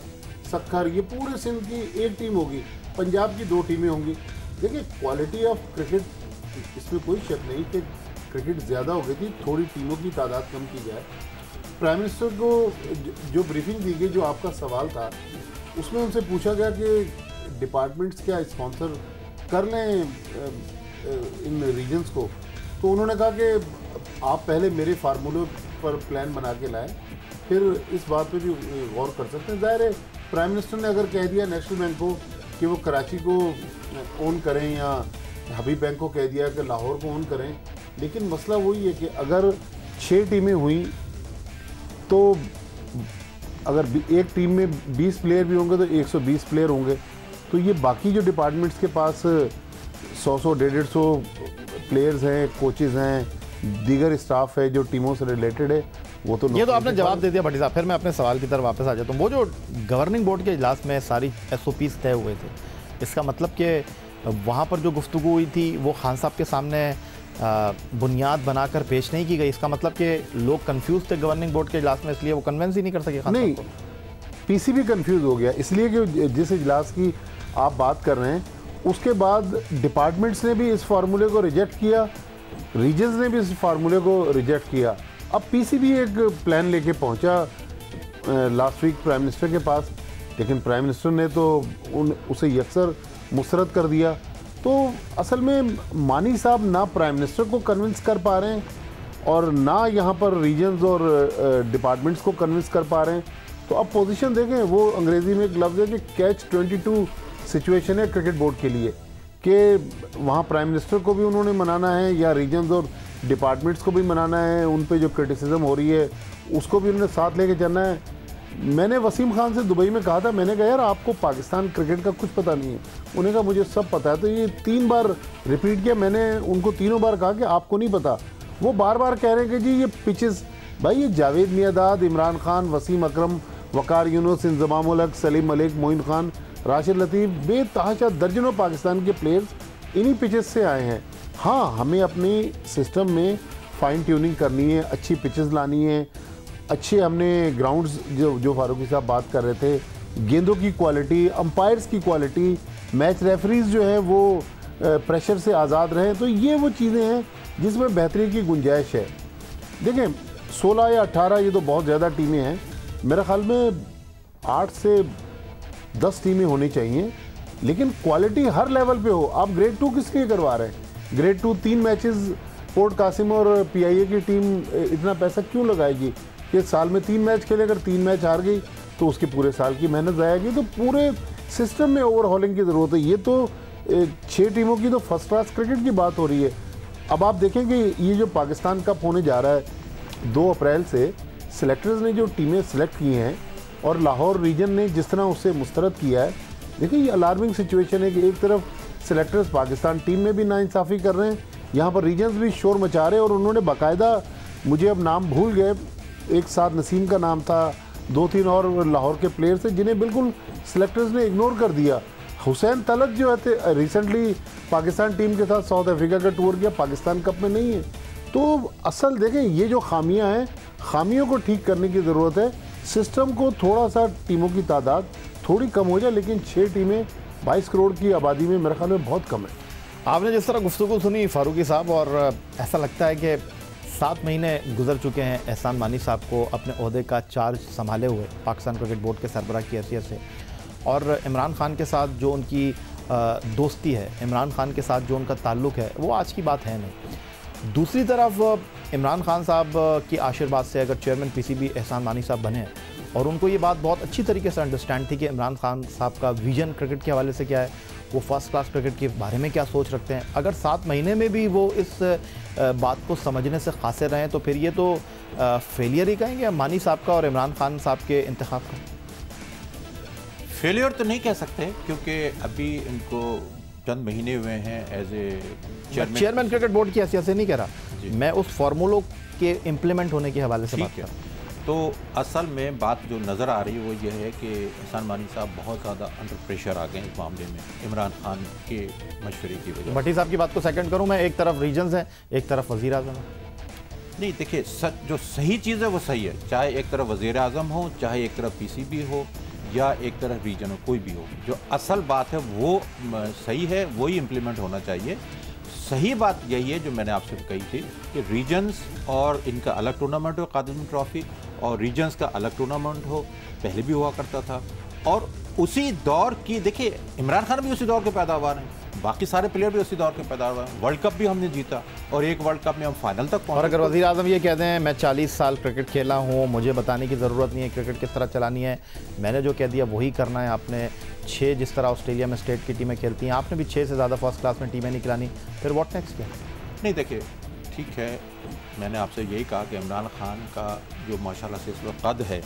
सक्खर, ये पूरे सिंध की एक टीम होगी। पंजाब की 2 टीमें होंगी। देखिए, क्वालिटी ऑफ क्रिकेट, इसमें कोई शक नहीं कि क्रिकेट ज़्यादा हो गई थी, थोड़ी टीमों की तादाद कम की जाए। प्राइम मिनिस्टर को जो ब्रीफिंग दी गई, जो आपका सवाल था, उसमें उनसे पूछा गया कि डिपार्टमेंट्स क्या स्पॉन्सर कर लें इन रीजन्स को, तो उन्होंने कहा कि आप पहले मेरे फार्मूले पर प्लान बना के लाएं, फिर इस बात पे भी गौर कर सकते हैं। ज़ाहिर है प्राइम मिनिस्टर ने अगर कह दिया नेशनल बैंक को कि वो कराची को ओन करें, या हबीब बैंक को कह दिया कि लाहौर को ओन करें, लेकिन मसला वही है कि अगर 6 टीमें हुई तो अगर एक टीम में 20 प्लेयर भी होंगे तो 120 प्लेयर होंगे। तो ये बाकी जो डिपार्टमेंट्स के पास 100-100, 150 प्लेयर्स हैं, कोचेज़ हैं, दीगर स्टाफ है जो टीमों से रिलेटेड है, वो तो ये तो आपने जवाब दे दिया भट्टी साहब। फिर मैं अपने सवाल की तरफ वापस आ जाता हूँ। वो जो गवर्निंग बोर्ड के इजलास में सारी SOPs तय हुए थे, इसका मतलब कि वहाँ पर जो गुफ्तगू हुई थी वो खान साहब के सामने बुनियाद बनाकर पेश नहीं की गई। इसका मतलब कि लोग कंफ्यूज थे गवर्निंग बोर्ड के इजलास में, इसलिए वो कन्वेंस ही नहीं कर सके। नहीं, PCB कंफ्यूज हो गया इसलिए कि जिस इजलास की आप बात कर रहे हैं उसके बाद डिपार्टमेंट्स ने भी इस फार्मूले को रिजेक्ट किया, रीजन्स ने भी इस फार्मूले को रिजेक्ट किया। अब PCB एक प्लान लेके पहुंचा लास्ट वीक प्राइम मिनिस्टर के पास, लेकिन प्राइम मिनिस्टर ने तो उसे यकसर मुस्तरद कर दिया। तो असल में मानी साहब ना प्राइम मिनिस्टर को कन्विंस कर पा रहे हैं और ना यहाँ पर रीजन्स और डिपार्टमेंट्स को कन्विंस कर पा रहे हैं। तो अब पोजीशन देखें, वो अंग्रेज़ी में एक लफ्ज़ है कि कैच-22 सिचुएशन है क्रिकेट बोर्ड के लिए, कि वहाँ प्राइम मिनिस्टर को भी उन्होंने मनाना है या रीजन्स और डिपार्टमेंट्स को भी मनाना है, उन पे जो क्रिटिसिज्म हो रही है उसको भी उन्होंने साथ लेके चलना है। मैंने वसीम खान से दुबई में कहा था, मैंने कहा यार आपको पाकिस्तान क्रिकेट का कुछ पता नहीं है। उन्होंने कहा मुझे सब पता है। तो ये 3 बार रिपीट किया, मैंने उनको तीनों बार कहा कि आपको नहीं पता। वो बार बार कह रहे हैं कि जी ये पिचेस, भाई ये जावेद मियादाद, इमरान खान, वसीम अकरम, वकार यूनुस, इंजमाम उल हक, सलीम मलिक, मोइन खान, राशिद लतीफ़, बेतहाशा दर्जनों पाकिस्तान के प्लेयर्स इन्हीं पिचेस से आए हैं। हाँ, हमें अपनी सिस्टम में फाइन ट्यूनिंग करनी है, अच्छी पिचेस लानी है, अच्छे हमने ग्राउंड्स जो फारूकी साहब बात कर रहे थे, गेंदों की क्वालिटी, अंपायर्स की क्वालिटी, मैच रेफरीज जो है वो प्रेशर से आज़ाद रहें, तो ये वो चीज़ें हैं जिसमें बेहतरी की गुंजाइश है। देखें 16 या 18 ये तो बहुत ज़्यादा टीमें हैं, मेरे ख्याल में 8 से 10 टीमें होनी चाहिए, लेकिन क्वालिटी हर लेवल पे हो। आप ग्रेड 2 किसके लिए करवा रहे हैं? ग्रेड 2 3 मैचेस पोर्ट कासिम और PIA की टीम इतना पैसा क्यों लगाएगी कि साल में 3 मैच खेले, अगर 3 मैच हार गई तो उसके पूरे साल की मेहनत जाएगी। तो पूरे सिस्टम में ओवरहॉलिंग की ज़रूरत है। ये तो 6 टीमों की तो फर्स्ट क्लास क्रिकेट की बात हो रही है। अब आप देखें कि ये जो पाकिस्तान कप होने जा रहा है 2 अप्रैल से, सिलेक्टर्स ने जो टीमें सेलेक्ट की हैं और लाहौर रीजन ने जिस तरह उससे मुस्तरद किया है, देखिए ये अलार्मिंग सिचुएशन है कि एक तरफ सिलेक्टर्स पाकिस्तान टीम में भी नाइंसाफ़ी कर रहे हैं, यहाँ पर रीजन्स भी शोर मचा रहे हैं, और उन्होंने बाकायदा, मुझे अब नाम भूल गए, एक साथ नसीम का नाम था, 2-3 और लाहौर के प्लेयर्स थे जिन्हें बिल्कुल सिलेक्टर्स ने इग्नोर कर दिया। हुसैन तलत जो है रिसेंटली पाकिस्तान टीम के साथ साउथ अफ्रीका का टूर किया, पाकिस्तान कप में नहीं है। तो असल देखें ये जो खामियां हैं, खामियों को ठीक करने की ज़रूरत है। सिस्टम को थोड़ा सा, टीमों की तादाद थोड़ी कम हो जाए, लेकिन 6 टीमें 22 करोड़ की आबादी में मेरे ख्याल में बहुत कम है। आपने जिस तरह गुफ्तगू सुनी फारूकी साहब, और ऐसा लगता है कि 7 महीने गुजर चुके हैं एहसान मानी साहब को अपने ओहदे का चार्ज संभाले हुए पाकिस्तान क्रिकेट बोर्ड के सरबराह की हैसियत से, और इमरान खान के साथ जो उनकी दोस्ती है, इमरान खान के साथ जो उनका ताल्लुक़ है, वो आज की बात है नहीं। दूसरी तरफ इमरान खान साहब की आशीर्वाद से अगर चेयरमैन PCB एहसान मानी साहब बने, और उनको ये बात बहुत अच्छी तरीके से अंडरस्टैंड थी कि इमरान खान साहब का विजन क्रिकेट के हवाले से क्या है, वो फर्स्ट क्लास क्रिकेट के बारे में क्या सोच रखते हैं, अगर 7 महीने में भी वो इस बात को समझने से कासिर रहें, तो फिर ये तो फेलियर ही कहेंगे मानी साहब का और इमरान खान साहब के इंतखाब का। फेलियर तो नहीं कह सकते, क्योंकि अभी इनको चंद महीने हुए हैं as a chairman cricket board की हैसियत से नहीं कह रहा, मैं उस फार्मूलों के इम्प्लीमेंट होने के हवाले से बात कर रहा हूँ। तो असल में बात जो नज़र आ रही है वो ये है कि एहसान मानी साहब बहुत ज़्यादा अंडर प्रेशर आ गए इस मामले में इमरान खान के मशवरे की वजह से। भट्टी साहब की बात को सेकंड करूं मैं, एक तरफ रीजन्स हैं, एक तरफ वज़ीर आज़म है। नहीं देखिए, सच जो सही चीज़ है वो सही है, चाहे एक तरफ वज़ीर आज़म हो, चाहे एक तरफ PCB हो, या एक तरफ रीजन हो, कोई भी हो, जो असल बात है वो सही है, वही इम्प्लीमेंट होना चाहिए। सही बात यही है जो मैंने आपसे कही थी कि रीजन्स और इनका अलग टूर्नामेंट हो, कादिम ट्रॉफी, और रीजन्स का अलग टूर्नामेंट हो, पहले भी हुआ करता था। और उसी दौर की, देखिए इमरान खान भी उसी दौर के पैदावार हैं, बाकी सारे प्लेयर भी उसी दौर के पैदावार हैं। वर्ल्ड कप भी हमने जीता, और एक वर्ल्ड कप में हम फाइनल तक पहुंचे। और अगर वज़ीर आज़म ये कहते हैं मैं 40 साल क्रिकेट खेला हूँ, मुझे बताने की ज़रूरत नहीं है क्रिकेट किस तरह चलानी है, मैंने जो कह दिया वही करना है, आपने 6 जिस तरह ऑस्ट्रेलिया में स्टेट की टीमें खेलती हैं, आपने भी 6 से ज़्यादा फर्स्ट क्लास में टीमें नहीं खिलानी, फिर व्हाट नेक्स्ट क्या? नहीं देखिए, ठीक है, मैंने आपसे यही कहा कि इमरान खान का जो माशाल्लाह से इस वक्त कद है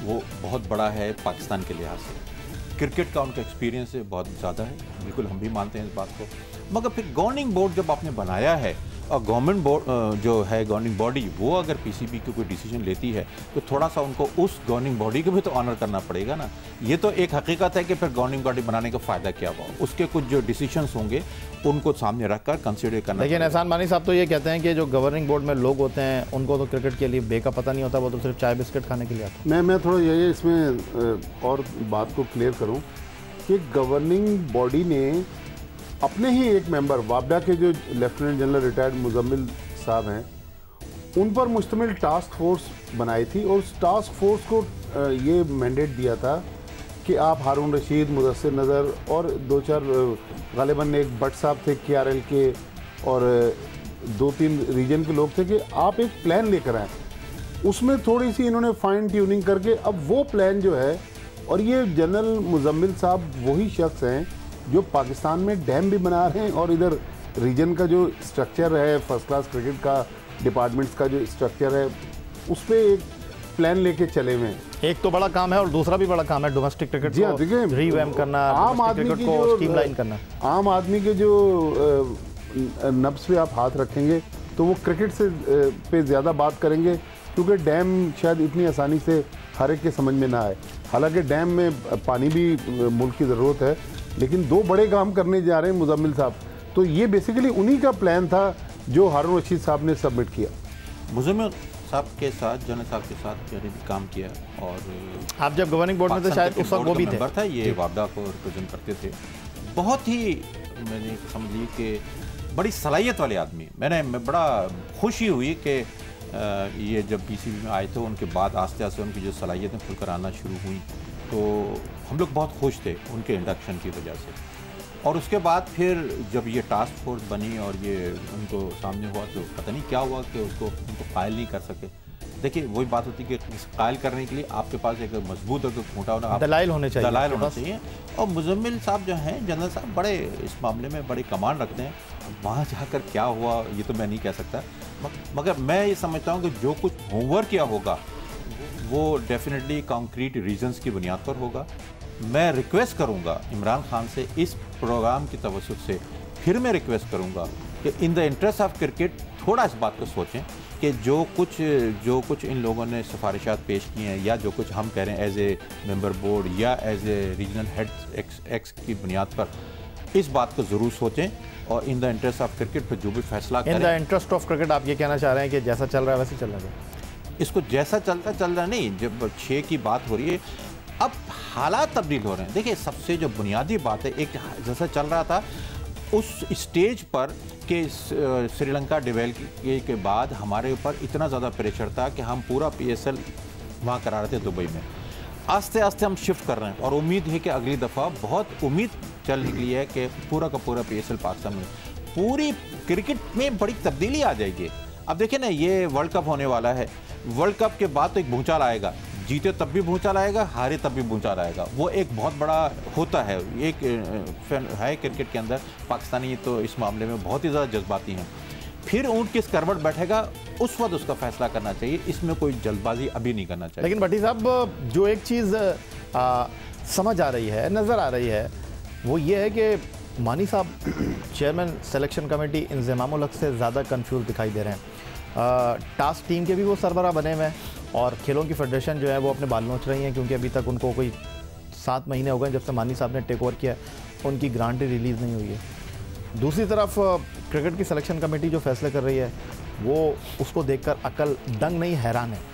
वो बहुत बड़ा है पाकिस्तान के लिहाज से। क्रिकेट का उनका एक्सपीरियंस है बहुत ज़्यादा है, बिल्कुल हम भी मानते हैं इस बात को। मगर फिर गवर्निंग बोर्ड जब आपने बनाया है, और गवर्नमेंट बोर्ड जो है गवर्निंग बॉडी, वो अगर PCB की कोई डिसीजन लेती है तो थोड़ा सा उनको उस गवर्निंग बॉडी को भी तो ऑनर करना पड़ेगा ना। ये तो एक हकीकत है कि फिर गवर्निंग बॉडी बनाने का फ़ायदा क्या हुआ, उसके कुछ जो डिसीजंस होंगे उनको सामने रखकर कंसिडर करना। लेकिन एहसान मानी साहब तो ये कहते हैं कि जो गवर्निंग बोर्ड में लोग होते हैं उनको तो क्रिकेट के लिए बे का पता नहीं होता, वो तो सिर्फ चाय बिस्किट खाने के लिए आता है। मैं थोड़ा ये इसमें और बात को क्लियर करूं कि गवर्निंग बॉडी ने अपने ही एक मेंबर, वापडा के जो लेफ्टिनेंट जनरल रिटायर्ड मुजम्मिल साहब हैं, उन पर मुश्तमिल टास्क फोर्स बनाई थी, और उस टास्क फोर्स को ये मैंडेट दिया था कि आप हारून रशीद, मुदस्सिर नज़र और 2-4 गालिबन एक भट्ट साहब थे KRL के, और 2-3 रीजन के लोग थे, कि आप एक प्लान लेकर आएँ। उसमें थोड़ी सी इन्होंने फाइन ट्यूनिंग करके अब वो प्लान जो है, और ये जनरल मुजम्मिल साहब वही शख्स हैं जो पाकिस्तान में डैम भी बना रहे हैं, और इधर रीजन का जो स्ट्रक्चर है, फर्स्ट क्लास क्रिकेट का डिपार्टमेंट्स का जो स्ट्रक्चर है, उस पर एक प्लान लेके चले हुए हैं। एक तो बड़ा काम है, और दूसरा भी बड़ा काम है डोमेस्टिक क्रिकेट को रीवैम्प करना, आम आदमी क्रिकेट को स्ट्रीमलाइन करना। आम आदमी के जो नब्ज पे आप हाथ रखेंगे तो वो क्रिकेट से पे ज़्यादा बात करेंगे, क्योंकि डैम शायद इतनी आसानी से हर एक के समझ में ना आए। हालांकि डैम में पानी भी मुल्क की ज़रूरत है, लेकिन 2 बड़े काम करने जा रहे हैं मुजम्मिल साहब, तो ये बेसिकली उन्हीं का प्लान था जो हारून रशीद साहब ने सबमिट किया। मुजम्मिल साहब के साथ, जनरल साहब के साथ मैंने भी काम किया, और आप जब गवर्निंग बोर्ड में थे शायद उस वक्त वो भी थे, था, ये वापडा को रिप्रेजेंट करते थे। बहुत ही मैंने समझ ली कि बड़ी सलाहियत वाले आदमी। मैं बड़ा खुशी हुई कि ये जब पीसीबी में आए थे, उनके बाद आस्ते आस्ते उनकी जो सलाहियतें खुलकर आना शुरू हुई, तो हम लोग बहुत खुश थे उनके इंडक्शन की वजह से। और उसके बाद फिर जब ये टास्क फोर्स बनी और ये उनको सामने हुआ, तो पता नहीं क्या हुआ कि उनको कायल नहीं कर सके। देखिए वही बात होती है कि कायल करने के लिए आपके पास एक मजबूत और खूंटा होना, दलाइल होने चाहिए, दलाइल होना चाहिए। और मुजम्मिल साहब जो हैं, जनरल साहब, बड़े इस मामले में बड़ी कमांड रखते हैं। वहाँ जाकर क्या हुआ ये तो मैं नहीं कह सकता, मगर मैं ये समझता हूँ कि जो कुछ होमवर्क किया होगा वो डेफिनेटली कॉन्क्रीट रीजंस की बुनियाद पर होगा। मैं रिक्वेस्ट करूँगा इमरान खान से, इस प्रोग्राम की तवज्जुह से फिर मैं रिक्वेस्ट करूँगा कि इन द इंटरेस्ट ऑफ क्रिकेट थोड़ा इस बात को सोचें कि जो कुछ इन लोगों ने सिफारिशात पेश की हैं, या जो कुछ हम कह रहे हैं एज ए मेंबर बोर्ड या as a regional head x की बुनियाद पर, इस बात को ज़रूर सोचें और in the interest of cricket पर जो भी फैसला करें। In the interest of cricket आप ये कहना चाह रहे हैं कि जैसा चल रहा है वैसे चल रहा है? इसको जैसा चल रहा नहीं, जब 6 की बात हो रही है, अब हालात तब्दील हो रहे हैं। देखिए सबसे जो बुनियादी बात है, एक जैसा चल रहा था उस स्टेज पर कि श्रीलंका डिवेल के बाद हमारे ऊपर इतना ज़्यादा प्रेशर था कि हम पूरा PSL वहाँ करा रहे थे दुबई में। आस्ते आस्ते हम शिफ्ट कर रहे हैं और उम्मीद है कि अगली दफ़ा बहुत उम्मीद चल निकली है कि पूरा का पूरा PSL पाकिस्तान में, पूरी क्रिकेट में बड़ी तब्दीली आ जाएगी। अब देखिए ना, ये वर्ल्ड कप होने वाला है, वर्ल्ड कप के बाद तो एक भूचाल आएगा, जीते तब भी भूचाल आएगा, हारे तब भी भूचाल आएगा। वो एक बहुत बड़ा होता है, एक है क्रिकेट के अंदर। पाकिस्तानी तो इस मामले में बहुत ही ज़्यादा जज्बाती हैं। फिर ऊँट किस करवट बैठेगा उस वक्त उसका फैसला करना चाहिए, इसमें कोई जल्दबाजी अभी नहीं करना चाहिए। लेकिन भट्टी साहब, जो एक चीज़ समझ आ रही है, नज़र आ रही है, वो ये है कि मानी साहब चेयरमैन सिलेक्शन कमेटी इंज़मामुल हक़ से ज़्यादा कंफ्यूज दिखाई दे रहे हैं। टास्क टीम के भी वो सरबराह बने हुए हैं और खेलों की फेडरेशन जो है वो अपने बाल नोच रही हैं, क्योंकि अभी तक उनको कोई 7 महीने हो गए जब से मानी साहब ने टेक ओवर किया, उनकी ग्रांट रिलीज़ नहीं हुई है। दूसरी तरफ क्रिकेट की सिलेक्शन कमेटी जो फैसले कर रही है वो उसको देखकर अकल दंग नहीं, हैरान है।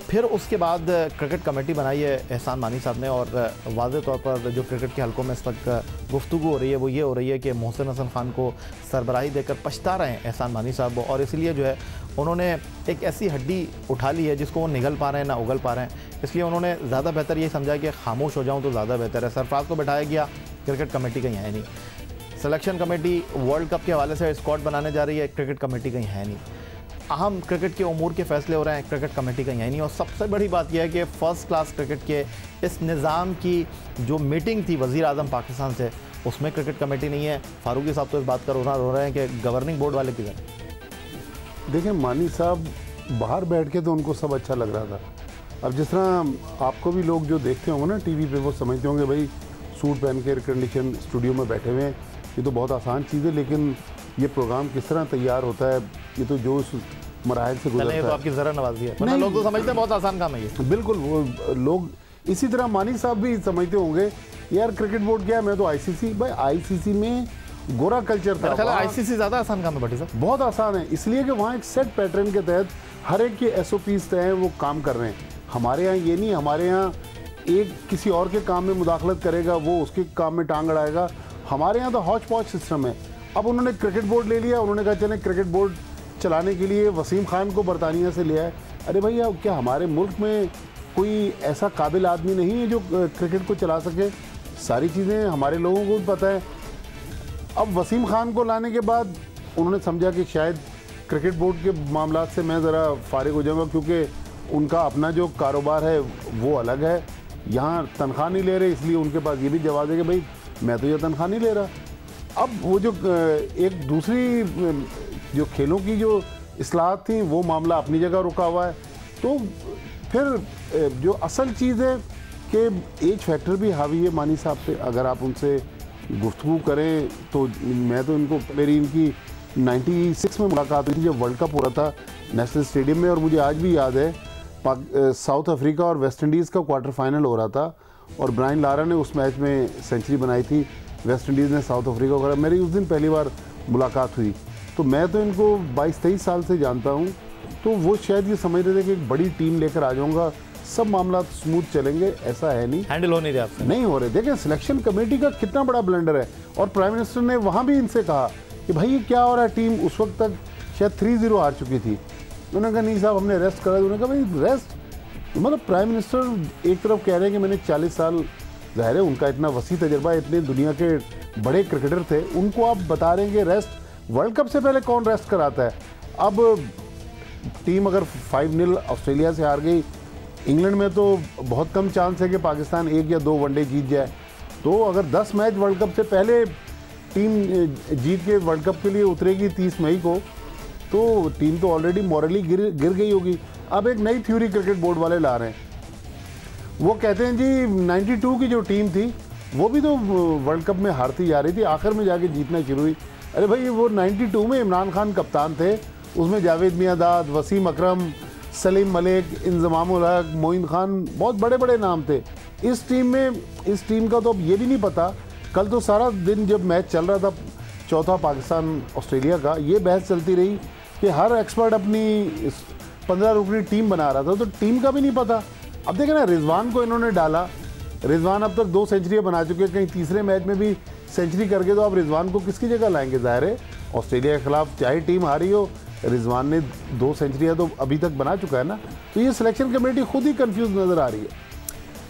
फिर उसके बाद क्रिकेट कमेटी बनाई है एहसान मानी साहब ने, और वाज़े तौर पर जो क्रिकेट के हलकों में इस वक्त गुफ्तगू हो रही है वो ये हो रही है कि मोहसिन हसन खान को सरबराही देकर पछता रहे हैं एहसान मानी साहब, और इसलिए जो है उन्होंने एक ऐसी हड्डी उठा ली है जिसको वो निगल पा रहे हैं ना उगल पा रहे हैं। इसलिए उन्होंने ज़्यादा बेहतर ये समझा कि खामोश हो जाऊँ तो ज़्यादा बेहतर है। सरफराज को बैठाया गया, क्रिकेट कमेटी कहीं है नहीं। सिलेक्शन कमेटी वर्ल्ड कप के हवाले से स्क्वाड बनाने जा रही है, क्रिकेट कमेटी कहीं है नहीं। अहम क्रिकेट के उमूर के फैसले हो रहे हैं, क्रिकेट कमेटी कहीं है नहीं। और सबसे बड़ी बात यह है कि फ़र्स्ट क्लास क्रिकेट के इस निज़ाम की जो मीटिंग थी वज़ीर आज़म पाकिस्तान से, उसमें क्रिकेट कमेटी नहीं है। फारूकी साहब तो इस बात का रोना रो रहे हैं कि गवर्निंग बोर्ड वाले किधर हैं। देखिए मानी साहब बाहर बैठ के तो उनको सब अच्छा लग रहा था। अब जिस तरह आपको भी लोग जो देखते होंगे ना टीवी पे, वो समझते होंगे भाई सूट पहन के एयर कंडीशन स्टूडियो में बैठे हुए हैं, ये तो बहुत आसान चीज़ है, लेकिन ये प्रोग्राम किस तरह तैयार होता है, ये तो जो इस मराहल से गुजरता है। तो आपकी ज़रा नवाजी है, वरना लोग तो समझते हैं बहुत आसान काम है ये। बिल्कुल, वो लोग इसी तरह मानी साहब भी समझते होंगे यार क्रिकेट बोर्ड क्या है, मैं तो ICC, भाई ICC में गोरा कल्चर था। ICC ज़्यादा आसान काम है भट्टी साहब, बहुत आसान है, इसलिए कि वहाँ एक सेट पैटर्न के तहत हर एक के SOPs तय हैं, वो काम कर रहे हैं। हमारे यहाँ ये नहीं, हमारे यहाँ एक किसी और के काम में मुदाखलत करेगा, वो उसके काम में टांग अड़ाएगा। हमारे यहाँ तो हौच पौच सिस्टम है। अब उन्होंने क्रिकेट बोर्ड ले लिया, उन्होंने कहा चले क्रिकेट बोर्ड चलाने के लिए वसीम खान को बरतानिया से लिया है। अरे भैया, क्या हमारे मुल्क में कोई ऐसा काबिल आदमी नहीं है जो क्रिकेट को चला सके? सारी चीज़ें हमारे लोगों को भी पता है। अब वसीम खान को लाने के बाद उन्होंने समझा कि शायद क्रिकेट बोर्ड के मामलात से मैं ज़रा फारिग हो जाऊँगा, क्योंकि उनका अपना जो कारोबार है वो अलग है, यहाँ तनख्वाह नहीं ले रहे, इसलिए उनके पास ये भी जवाब है कि भाई मैं तो ये तनख्वाह नहीं ले रहा। अब वो जो एक दूसरी जो खेलों की जो इस्लाहत थी वो मामला अपनी जगह रुका हुआ है। तो फिर जो असल चीज़ है कि एज फैक्टर भी हावी है मानी साहब पे। अगर आप उनसे गुफ्तगू करें तो मैं तो इनको, मेरी इनकी 96 में मुलाकात हुई थी जब वर्ल्ड कप हो रहा था नेशनल स्टेडियम में, और मुझे आज भी याद है साउथ अफ्रीका और वेस्ट इंडीज़ का क्वार्टर फाइनल हो रहा था और ब्रायन लारा ने उस मैच में सेंचुरी बनाई थी, वेस्ट इंडीज़ ने साउथ अफ्रीका को। मेरी उस दिन पहली बार मुलाकात हुई। तो मैं तो इनको 22-23 साल से जानता हूँ तो वो शायद ये समझ रहे थे कि एक बड़ी टीम लेकर आ जाऊंगा, सब मामला स्मूथ चलेंगे, ऐसा है नहीं, हैंडल हो नहीं रहे आपसे, नहीं हो रहे। देखें सिलेक्शन कमेटी का कितना बड़ा ब्लंडर है, और प्राइम मिनिस्टर ने वहाँ भी इनसे कहा कि भाई ये क्या हो रहा है, टीम उस वक्त तक शायद 3-0 हार चुकी थी। उन्होंने कहा नहीं साहब हमने रेस्ट करा, उन्होंने कहा भाई रेस्ट, मतलब प्राइम मिनिस्टर एक तरफ कह रहे हैं कि मैंने 40 साल, ज़ाहिर है उनका इतना वसी तजर्बा, इतने दुनिया के बड़े क्रिकेटर थे, उनको आप बता रहे हैं कि रेस्ट, वर्ल्ड कप से पहले कौन रेस्ट कराता है। अब टीम अगर 5-0 ऑस्ट्रेलिया से हार गई, इंग्लैंड में तो बहुत कम चांस है कि पाकिस्तान 1 या 2 वनडे जीत जाए, तो अगर 10 मैच वर्ल्ड कप से पहले टीम जीत के वर्ल्ड कप के लिए उतरेगी 30 मई को, तो टीम तो ऑलरेडी मॉरली गिर गई होगी। अब एक नई थ्योरी क्रिकेट बोर्ड वाले ला रहे हैं, वो कहते हैं जी 92 की जो टीम थी वो भी तो वर्ल्ड कप में हारती जा रही थी, आखिर में जाके जीतना शुरू हुई। अरे भाई वो 92 में इमरान खान कप्तान थे, उसमें जावेद मियांदाद, वसीम अकरम, सलीम मलिक, इंजमाम उल हक, मोइन खान, बहुत बड़े बड़े नाम थे इस टीम में। इस टीम का तो अब ये भी नहीं पता, कल तो सारा दिन जब मैच चल रहा था चौथा पाकिस्तान ऑस्ट्रेलिया का, ये बहस चलती रही कि हर एक्सपर्ट अपनी 15 रुकनी टीम बना रहा था, तो टीम का भी नहीं पता। अब देखें ना, रिजवान को इन्होंने डाला, रिजवान अब तक 2 सेंचुरियाँ बना चुके हैं, कहीं तीसरे मैच में भी सेंचुरी करके, तो अब रिजवान को किसकी जगह लाएंगे। ज़ाहिर है ऑस्ट्रेलिया के खिलाफ चाहे टीम हारी हो, रिजवान ने 2 सेंचुरियाँ तो अभी तक बना चुका है ना, तो ये सिलेक्शन कमेटी खुद ही कंफ्यूज नज़र आ रही है।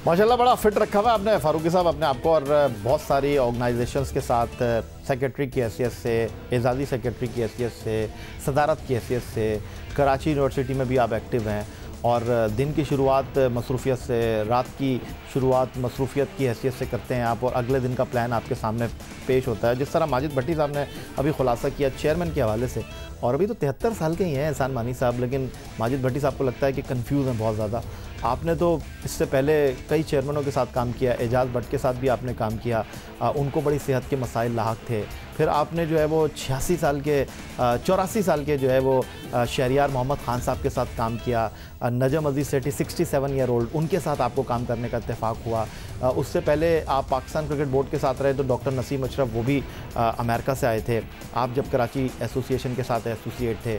माशाल्लाह बड़ा फिट रखा हुआ है आपने फारूकी साहब अपने आपको, और बहुत सारी ऑर्गेनाइजेशंस के साथ सेक्रेटरी की हैसियत से, एजाज़ी सेक्रेटरी की हैसियत से, सदारत की हैसियत से, कराची यूनिवर्सिटी में भी आप एक्टिव हैं, और दिन की शुरुआत मसरूफ़ियत से, रात की शुरुआत मसरूफ़ियत की हैसियत से करते हैं आप, और अगले दिन का प्लान आपके सामने पेश होता है। जिस तरह माजिद भट्टी साहब ने अभी खुलासा किया चेयरमैन के हवाले से, और अभी तो 73 साल के ही हैं एहसान मानी साहब, लेकिन माजिद भट्टी साहब को लगता है कि कंफ्यूज हैं बहुत ज़्यादा। आपने तो इससे पहले कई चेयरमैनों के साथ काम किया, एजाज़ भट्ट के साथ भी आपने काम किया, उनको बड़ी सेहत के मसाइल लाहक थे। फिर आपने जो है वो 86 साल के 84 साल के जो है वो शहरियार मोहम्मद ख़ान साहब के साथ काम किया, नजम अजीज़ सेठी 67 ईयर ओल्ड, उनके साथ आपको काम करने का इत्तेफाक हुआ। उससे पहले आप पाकिस्तान क्रिकेट बोर्ड के साथ रहे, तो डॉक्टर नसीम अशरफ वो भी अमेरिका से आए थे। आप जब कराची एसोसिएशन के साथ एसोसिएट थे,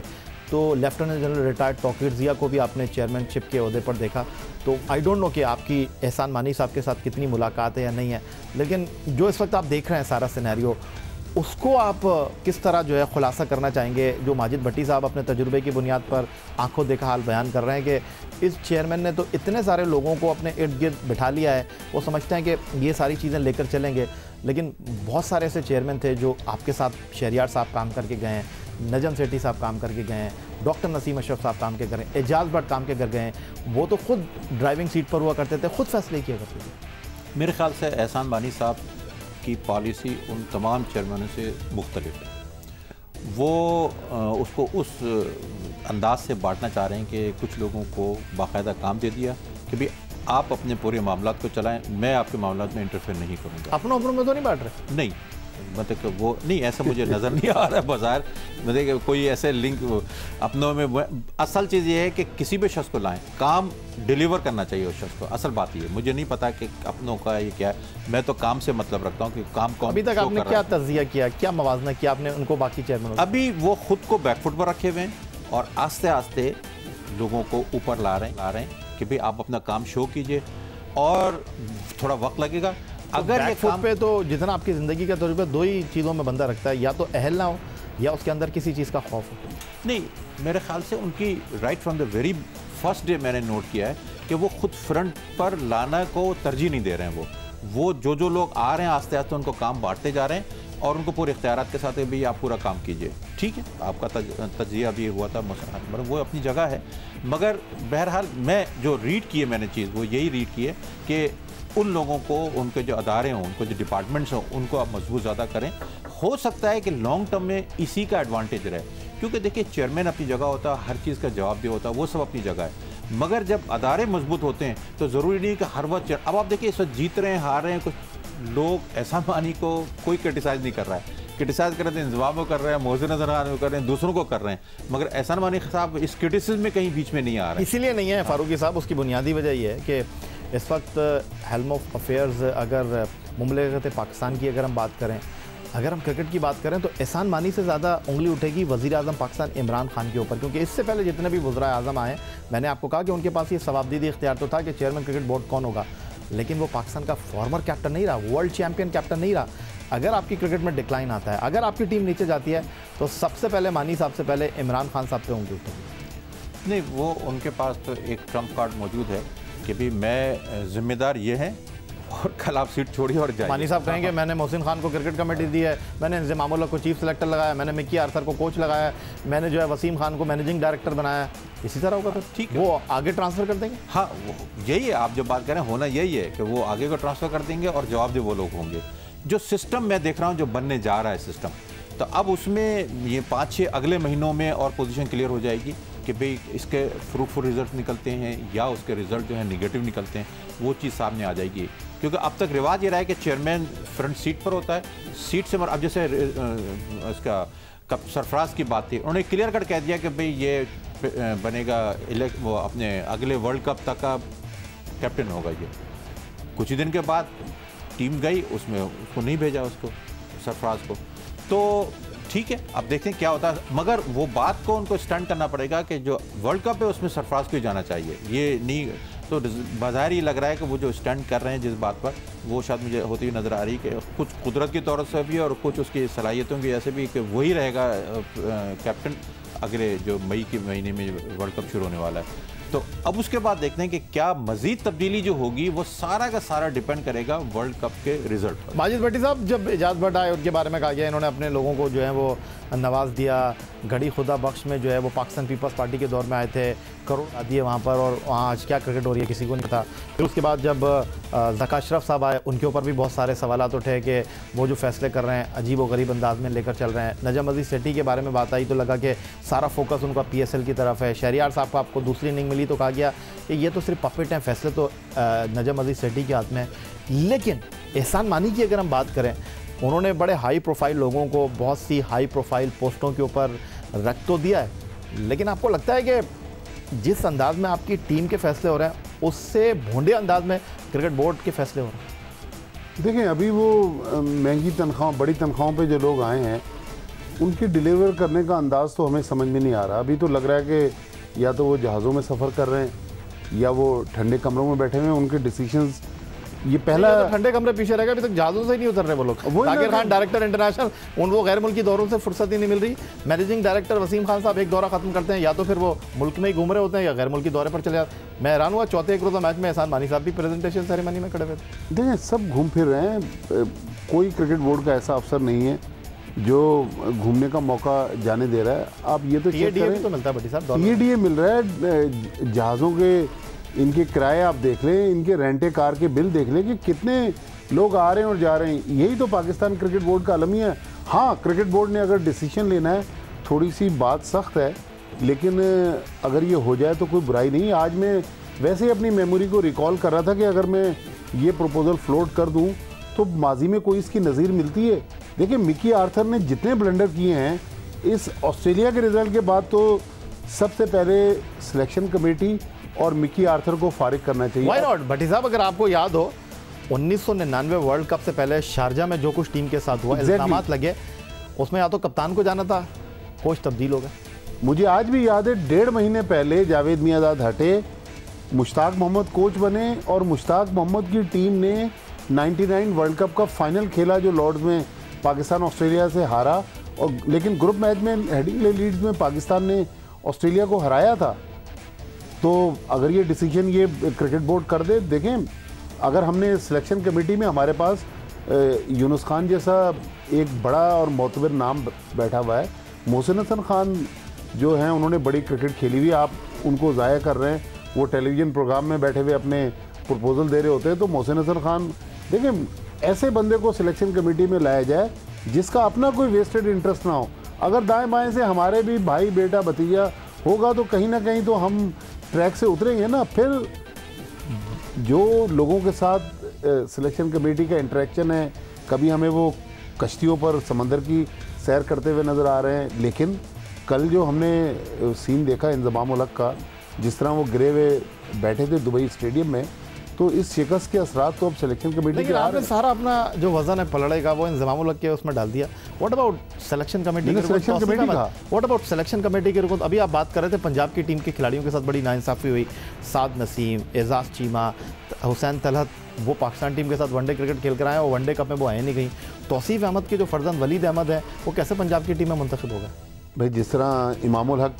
तो lieutenant general retired Tauqeer Zia को भी आपने चेयरमैनशिप के ओहदे पर देखा। तो आई डोंट नो कि आपकी एहसान मानी साहब के साथ कितनी मुलाकात है या नहीं है, लेकिन जो इस वक्त आप देख रहे हैं सारा सिनेरियो, उसको आप किस तरह जो है खुलासा करना चाहेंगे, जो माजिद भट्टी साहब अपने तजुर्बे की बुनियाद पर आंखों देखा हाल बयान कर रहे हैं कि इस चेयरमैन ने तो इतने सारे लोगों को अपने इर्द गिर्द बिठा लिया है, वो समझते हैं कि ये सारी चीज़ें लेकर चलेंगे, लेकिन बहुत सारे ऐसे चेयरमैन थे जो आपके साथ शहरियार साहब काम करके गए हैं, नजम सेठी साहब काम करके गए हैं, डॉक्टर नसीम अशरफ साहब काम के कर गए, एजाज़ भट्ट काम के कर गए हैं, वो तो खुद ड्राइविंग सीट पर हुआ करते थे, खुद फैसले किया करते थे। मेरे ख्याल से एहसान मानी साहब की पॉलिसी उन तमाम चेयरमैनों से मुख्तलिफ है। वो उसको उस अंदाज से बांटना चाह रहे हैं कि कुछ लोगों को बाकायदा काम दे दिया कि भाई आप अपने पूरे मामलात को चलाएं, मैं आपके मामलात में इंटरफेयर नहीं करूँगा। अपनों में तो नहीं बांट रहे? नहीं, मतलब वो नहीं, ऐसा मुझे नज़र नहीं आ रहा है बाजार, मतलब कोई ऐसे लिंक अपनों में। असल चीज़ ये है कि किसी भी शख्स को लाएं, काम डिलीवर करना चाहिए उस शख्स को। असल बात ये, मुझे नहीं पता कि अपनों का ये क्या है, मैं तो काम से मतलब रखता हूँ कि काम कौन। अभी तक आपने क्या तज़िया किया, क्या मवाजना किया आपने उनको बाकी चेयरमैन? अभी वो खुद को बैकफुट पर रखे हुए हैं और आस्ते आस्ते लोगों को ऊपर ला रहे हैं कि भाई आप अपना काम शो कीजिए, और थोड़ा वक्त लगेगा। अगर ये फुट पे तो जितना आपकी ज़िंदगी का तजुर्बा 2 ही चीज़ों में बंदा रखता है, या तो अहल ना हो या उसके अंदर किसी चीज़ का खौफ हो। नहीं, मेरे ख्याल से उनकी right from the very first day मैंने नोट किया है कि वो खुद फ्रंट पर लाना को तरजीह नहीं दे रहे हैं। वो जो लोग आ रहे हैं आस्ते आस्ते उनको काम बांटते जा रहे हैं, और उनको पूरे इख्तियारात के साथ भी आप पूरा काम कीजिए। ठीक है, आपका तजिया भी हुआ था, मतलब वो अपनी जगह है, मगर बहरहाल मैं जो रीड की है मैंने चीज़, वो यही रीड की है कि उन लोगों को, उनके जो अदारे हों, उनको जो डिपार्टमेंट्स हों, उनको आप मजबूत ज़्यादा करें। हो सकता है कि लॉन्ग टर्म में इसी का एडवांटेज रहे, क्योंकि देखिए चेयरमैन अपनी जगह होता है, हर चीज़ का जवाब दे होता है, वो सब अपनी जगह है, मगर जब अदारे मजबूत होते हैं तो ज़रूरी नहीं कि हर वक्त। अब आप देखिए इस वक्त जीत रहे हैं, हार रहे हैं, कुछ लोग एहसान मानी को कोई क्रिटिसाइज़ नहीं कर रहा है, क्रिटिसाइज़ कर रहे हैं, इंतज़ाम कर रहे हैं, मोहसिन नज़र खान कर रहे हैं, दूसरों को कर रहे हैं, मगर एहसान मानी साहब इस क्रिटिसिज्म में कहीं बीच में नहीं आ रहा है। इसीलिए नहीं है फारूकी साहब, उसकी बुनियादी वजह ये है कि इस वक्त हेल्म ऑफ अफेयर्स, अगर मुमलिकत पाकिस्तान की अगर हम बात करें, अगर हम क्रिकेट की बात करें तो एहसान मानी से ज़्यादा उंगली उठेगी वज़ीर आज़म पाकिस्तान इमरान खान के ऊपर, क्योंकि इससे पहले जितने भी वज़ीर आज़म आए, मैंने आपको कहा कि उनके पास ये सवाबदीदी इख्तियार तो था कि चेयरमैन क्रिकेट बोर्ड कौन होगा, लेकिन वो पाकिस्तान का फॉर्मर कैप्टन नहीं रहा, वर्ल्ड चैंपियन कैप्टन नहीं रहा। अगर आपकी क्रिकेट में डिक्लाइन आता है, अगर आपकी टीम नीचे जाती है, तो सबसे पहले मानी साहब से पहले इमरान खान साहब पे उंगली उठेगी। नहीं, वो उनके पास तो एक ट्रम्प कार्ड मौजूद है कि भी मैं जिम्मेदार ये हैं और कल आप सीट छोड़िए और जाइए। मानी साहब कहेंगे मैंने मोहसिन खान को क्रिकेट कमेटी दी है, मैंने इंज़मामुल्लाह को चीफ सेलेक्टर लगाया, मैंने मिक्की आर्थर को कोच लगाया, मैंने जो है वसीम खान को मैनेजिंग डायरेक्टर बनाया, इसी तरह होगा। तो ठीक है, वो आगे ट्रांसफ़र कर देंगे। हाँ, यही है, आप जब बात करें होना यही है कि वो आगे को ट्रांसफ़र कर देंगे और जवाबदेह वो लोग होंगे। जो सिस्टम मैं देख रहा हूँ जो बनने जा रहा है सिस्टम, तो अब उसमें ये 5-6 अगले महीनों में और पोजीशन क्लियर हो जाएगी कि भाई इसके फ्रूटफुल रिजल्ट निकलते हैं या उसके रिजल्ट जो है निगेटिव निकलते हैं, वो चीज़ सामने आ जाएगी। क्योंकि अब तक रिवाज ये रहा है कि चेयरमैन फ्रंट सीट पर होता है, सीट से अब जैसे इसका सरफराज की बात थी, उन्होंने क्लियर कट कह दिया कि भाई ये बनेगा वो अपने अगले वर्ल्ड कप तक का कैप्टन होगा। ये कुछ ही दिन के बाद टीम गई, उसमें उसको नहीं भेजा, उसको सरफराज को, तो ठीक है, अब देखते हैं क्या होता है। मगर वो बात को उनको स्टैंड करना पड़ेगा कि जो वर्ल्ड कप है उसमें सरफराज को जाना चाहिए, ये नहीं तो बाज़ार ही लग रहा है कि वो जो स्टैंड कर रहे हैं जिस बात पर, वो शायद मुझे होती हुई नज़र आ रही कि कुछ कुदरत की तौर से भी और कुछ उसकी सलाहियतों की वजह से भी कि वही रहेगा कैप्टन अगले जो मई के महीने में वर्ल्ड कप शुरू होने वाला है। तो अब उसके बाद देखते हैं कि क्या मजीद तब्दीली जो होगी वो सारा का सारा डिपेंड करेगा वर्ल्ड कप के रिजल्ट पर। माजिद भट्टी साहब, जब एजाज भट्ट आए उनके बारे में कहा गया इन्होंने अपने लोगों को जो है वो नवाज दिया, घड़ी खुदा बख्श में जो है वो पाकिस्तान पीपल्स पार्टी के दौर में आए थे, करोड़ दिए वहाँ पर, और वहाँ आज क्या क्रिकेट हो रही है किसी को नहीं पता। फिर उसके बाद जब ज़का अशरफ साहब आए, उनके ऊपर भी बहुत सारे सवालात उठे कि वो जो फैसले कर रहे हैं अजीब व गरीब अंदाज में लेकर चल रहे हैं। नजम अजीज़ सेठी के बारे में बात आई तो लगा कि सारा फोकस उनका PSL की तरफ है। शहरियार साहब को आपको दूसरी इनिंग मिली तो कहा गया कि ये तो सिर्फ पपेट हैं, फैसले तो नजम अजीज़ सेठी के हाथ में है। लेकिन एहसान मानी की अगर हम बात करें, उन्होंने बड़े हाई प्रोफाइल लोगों को बहुत सी हाई प्रोफाइल पोस्टों के ऊपर रख तो दिया है, लेकिन आपको लगता है कि जिस अंदाज में आपकी टीम के फैसले हो रहे हैं उससे भोंडे अंदाज में क्रिकेट बोर्ड के फैसले हो रहे हैं? देखें, अभी वो महंगी तनख्वाह, बड़ी तनख्वाहों पे जो लोग आए हैं उनकी डिलीवर करने का अंदाज़ तो हमें समझ में नहीं आ रहा। अभी तो लग रहा है कि या तो वो जहाज़ों में सफ़र कर रहे हैं या वो ठंडे कमरों में बैठे हुए हैं। उनके डिसीजंस, ये पहला तो ठंडे कमरे पीछे रहेगा, अभी तक जहाज़ों से ही नहीं उतर रहे वो लोग। जाकिर खान डायरेक्टर इंटरनेशनल, उनको गैर मुल्की दौरों से फुर्सत ही नहीं मिल रही। मैनेजिंग डायरेक्टर वसीम खान साहब एक दौरा खत्म करते हैं, या तो फिर वो मुल्क में ही घूम रहे होते हैं या गैर मुल्की दौरे पर चले जाते हैं। मैं हैरान हुआ, चौथे एक रोज़ा मैच में एहसान मानी साहब भी प्रेजेंटेशन सेरेमनी में खड़े हुए थे। देखें, सब घूम फिर रहे हैं, कोई क्रिकेट बोर्ड का ऐसा अफसर नहीं है जो घूमने का मौका जाने दे रहा है। आप ये तो चेक करें, तो मिलता है भट्टी साहब, TADA मिल रहा है, जहाज़ों के इनके किराए आप देख लें, इनके रेंटे कार के बिल देख लें कि कितने लोग आ रहे हैं और जा रहे हैं। यही तो पाकिस्तान क्रिकेट बोर्ड का अलमिया है। हाँ, क्रिकेट बोर्ड ने अगर डिसीजन लेना है, थोड़ी सी बात सख्त है, लेकिन अगर ये हो जाए तो कोई बुराई नहीं। आज मैं वैसे ही अपनी मेमोरी को रिकॉल कर रहा था कि अगर मैं ये प्रपोजल फ्लोट कर दूं तो माजी में कोई इसकी नज़ीर मिलती है। देखिए, मिकी आर्थर ने जितने ब्लंडर किए हैं इस ऑस्ट्रेलिया के रिजल्ट के बाद, तो सबसे पहले सिलेक्शन कमेटी और मिकी आर्थर को फारिग करना चाहिए। व्हाई नॉट भट्टी साहब? अगर आपको याद हो 1999 वर्ल्ड कप से पहले शारजा में जो कुछ टीम के साथ हुआ, इल्जामात लगे, उसमें या तो कप्तान को जाना था, कोच तब्दील हो गया। मुझे आज भी याद है, 1.5 महीने पहले जावेद मियांदाद हटे, मुश्ताक मोहम्मद कोच बने और मुश्ताक मोहम्मद की टीम ने 99 वर्ल्ड कप का फाइनल खेला जो लॉर्ड्स में पाकिस्तान ऑस्ट्रेलिया से हारा, और लेकिन ग्रुप मैच में हेडिंगले लीड्स में पाकिस्तान ने ऑस्ट्रेलिया को हराया था। तो अगर ये डिसीजन ये क्रिकेट बोर्ड कर दे, देखें, अगर हमने सिलेक्शन कमेटी में हमारे पास यूनुस खान जैसा एक बड़ा और मोतबर नाम बैठा हुआ है, मोहसिन हसन खान जो हैं उन्होंने बड़ी क्रिकेट खेली हुई, आप उनको ज़ाया कर रहे हैं। वो टेलीविज़न प्रोग्राम में बैठे हुए अपने प्रपोजल दे रहे होते हैं। तो मोहसिन हसन खान, देखें, ऐसे बंदे को सिलेक्शन कमेटी में लाया जाए जिसका अपना कोई वेस्टेड इंटरेस्ट ना हो। अगर दाएं बाएं से हमारे भी भाई बेटा भतीजा होगा तो कहीं ना कहीं तो हम ट्रैक से उतरेंगे ना। फिर जो लोगों के साथ सिलेक्शन कमेटी का इंटरेक्शन है, कभी हमें वो कश्तियों पर समंदर की सैर करते हुए नज़र आ रहे हैं, लेकिन कल जो हमने सीन देखा इंज़माम उल हक का, जिस तरह वो गिरे हुए बैठे थे दुबई स्टेडियम में, तो इस शिकस्त के असरात तो अब सिलेक्शन कमेटी के लेकिन आ आपने रहे हैं। सारा अपना जो वजन है पलड़े का वो इंजमामुल हक के उसमें डाल दिया। What about selection committee? Selection committee का व्हाट अबाउट सिलेक्शन कमेटी के रिकॉर्ड? अभी आप बात कर रहे थे पंजाब की टीम के खिलाड़ियों के साथ बड़ी नाइंसाफ़ी हुई। साद नसीम, एजाज चीमा, हुसैन तलहत, वो पाकिस्तान टीम के साथ वनडे क्रिकेट खेल कर आए और वनडे कप में वो आए नहीं कहीं। तौसीफ अहमद के जो फर्जंद वलीद अहमद है वो कैसे पंजाब की टीम में मुंतखब हो गए? भाई जिस तरह इमामुल हक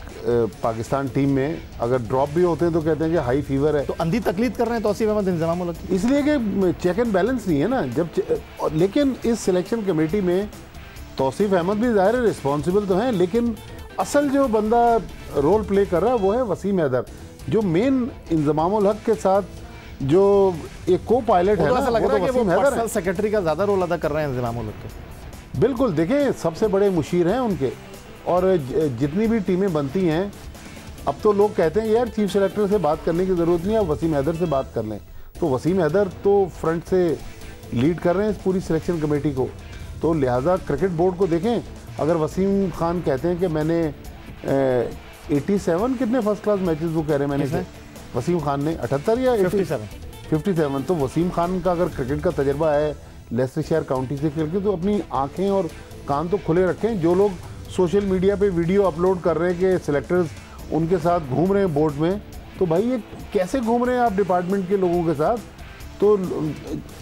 पाकिस्तान टीम में अगर ड्रॉप भी होते हैं तो कहते हैं कि हाई फीवर है, तो अंधी तकलीद कर रहे हैं तौसीफ अहमद इंजमामुल हक की, इसलिए कि चेक एंड बैलेंस नहीं है ना। लेकिन इस सिलेक्शन कमेटी में तौसीफ अहमद भी ज़ाहिर रिस्पॉन्सिबल तो हैं, लेकिन असल जो बंदा रोल प्ले कर रहा है वो है वसीम हैदर, जो मेन इंजमामुल हक के साथ जो एक को पायलट है ना, ऐसा लग वो रहा तो है कि वो वसीम हैदर है। पर्सनल सेक्रेटरी का ज़्यादा रोल अदा कर रहे हैं इंजमामुल हक के। बिल्कुल, देखें सबसे बड़े मुशीर हैं उनके, और जितनी भी टीमें बनती हैं अब तो लोग कहते हैं यार चीफ सेलेक्टर से बात करने की ज़रूरत नहीं है, आप वसीम हैदर से बात कर लें। तो वसीम हैदर तो फ्रंट से लीड कर रहे हैं इस पूरी सिलेक्शन कमेटी को, तो लिहाजा क्रिकेट बोर्ड को देखें, अगर वसीम खान कहते हैं कि मैंने 87 कितने फर्स्ट क्लास मैचेस वो कह रहे हैं मैंने, वसीम खान ने 78 या 57, तो वसीम खान का अगर क्रिकेट का तजर्बा है लेस्टरशायर काउंटी से खेल के, तो अपनी आंखें और कान तो खुले रखें। जो लोग सोशल मीडिया पे वीडियो अपलोड कर रहे हैं कि सिलेक्टर्स उनके साथ घूम रहे हैं बोर्ड में, तो भाई ये कैसे घूम रहे हैं आप डिपार्टमेंट के लोगों के साथ? तो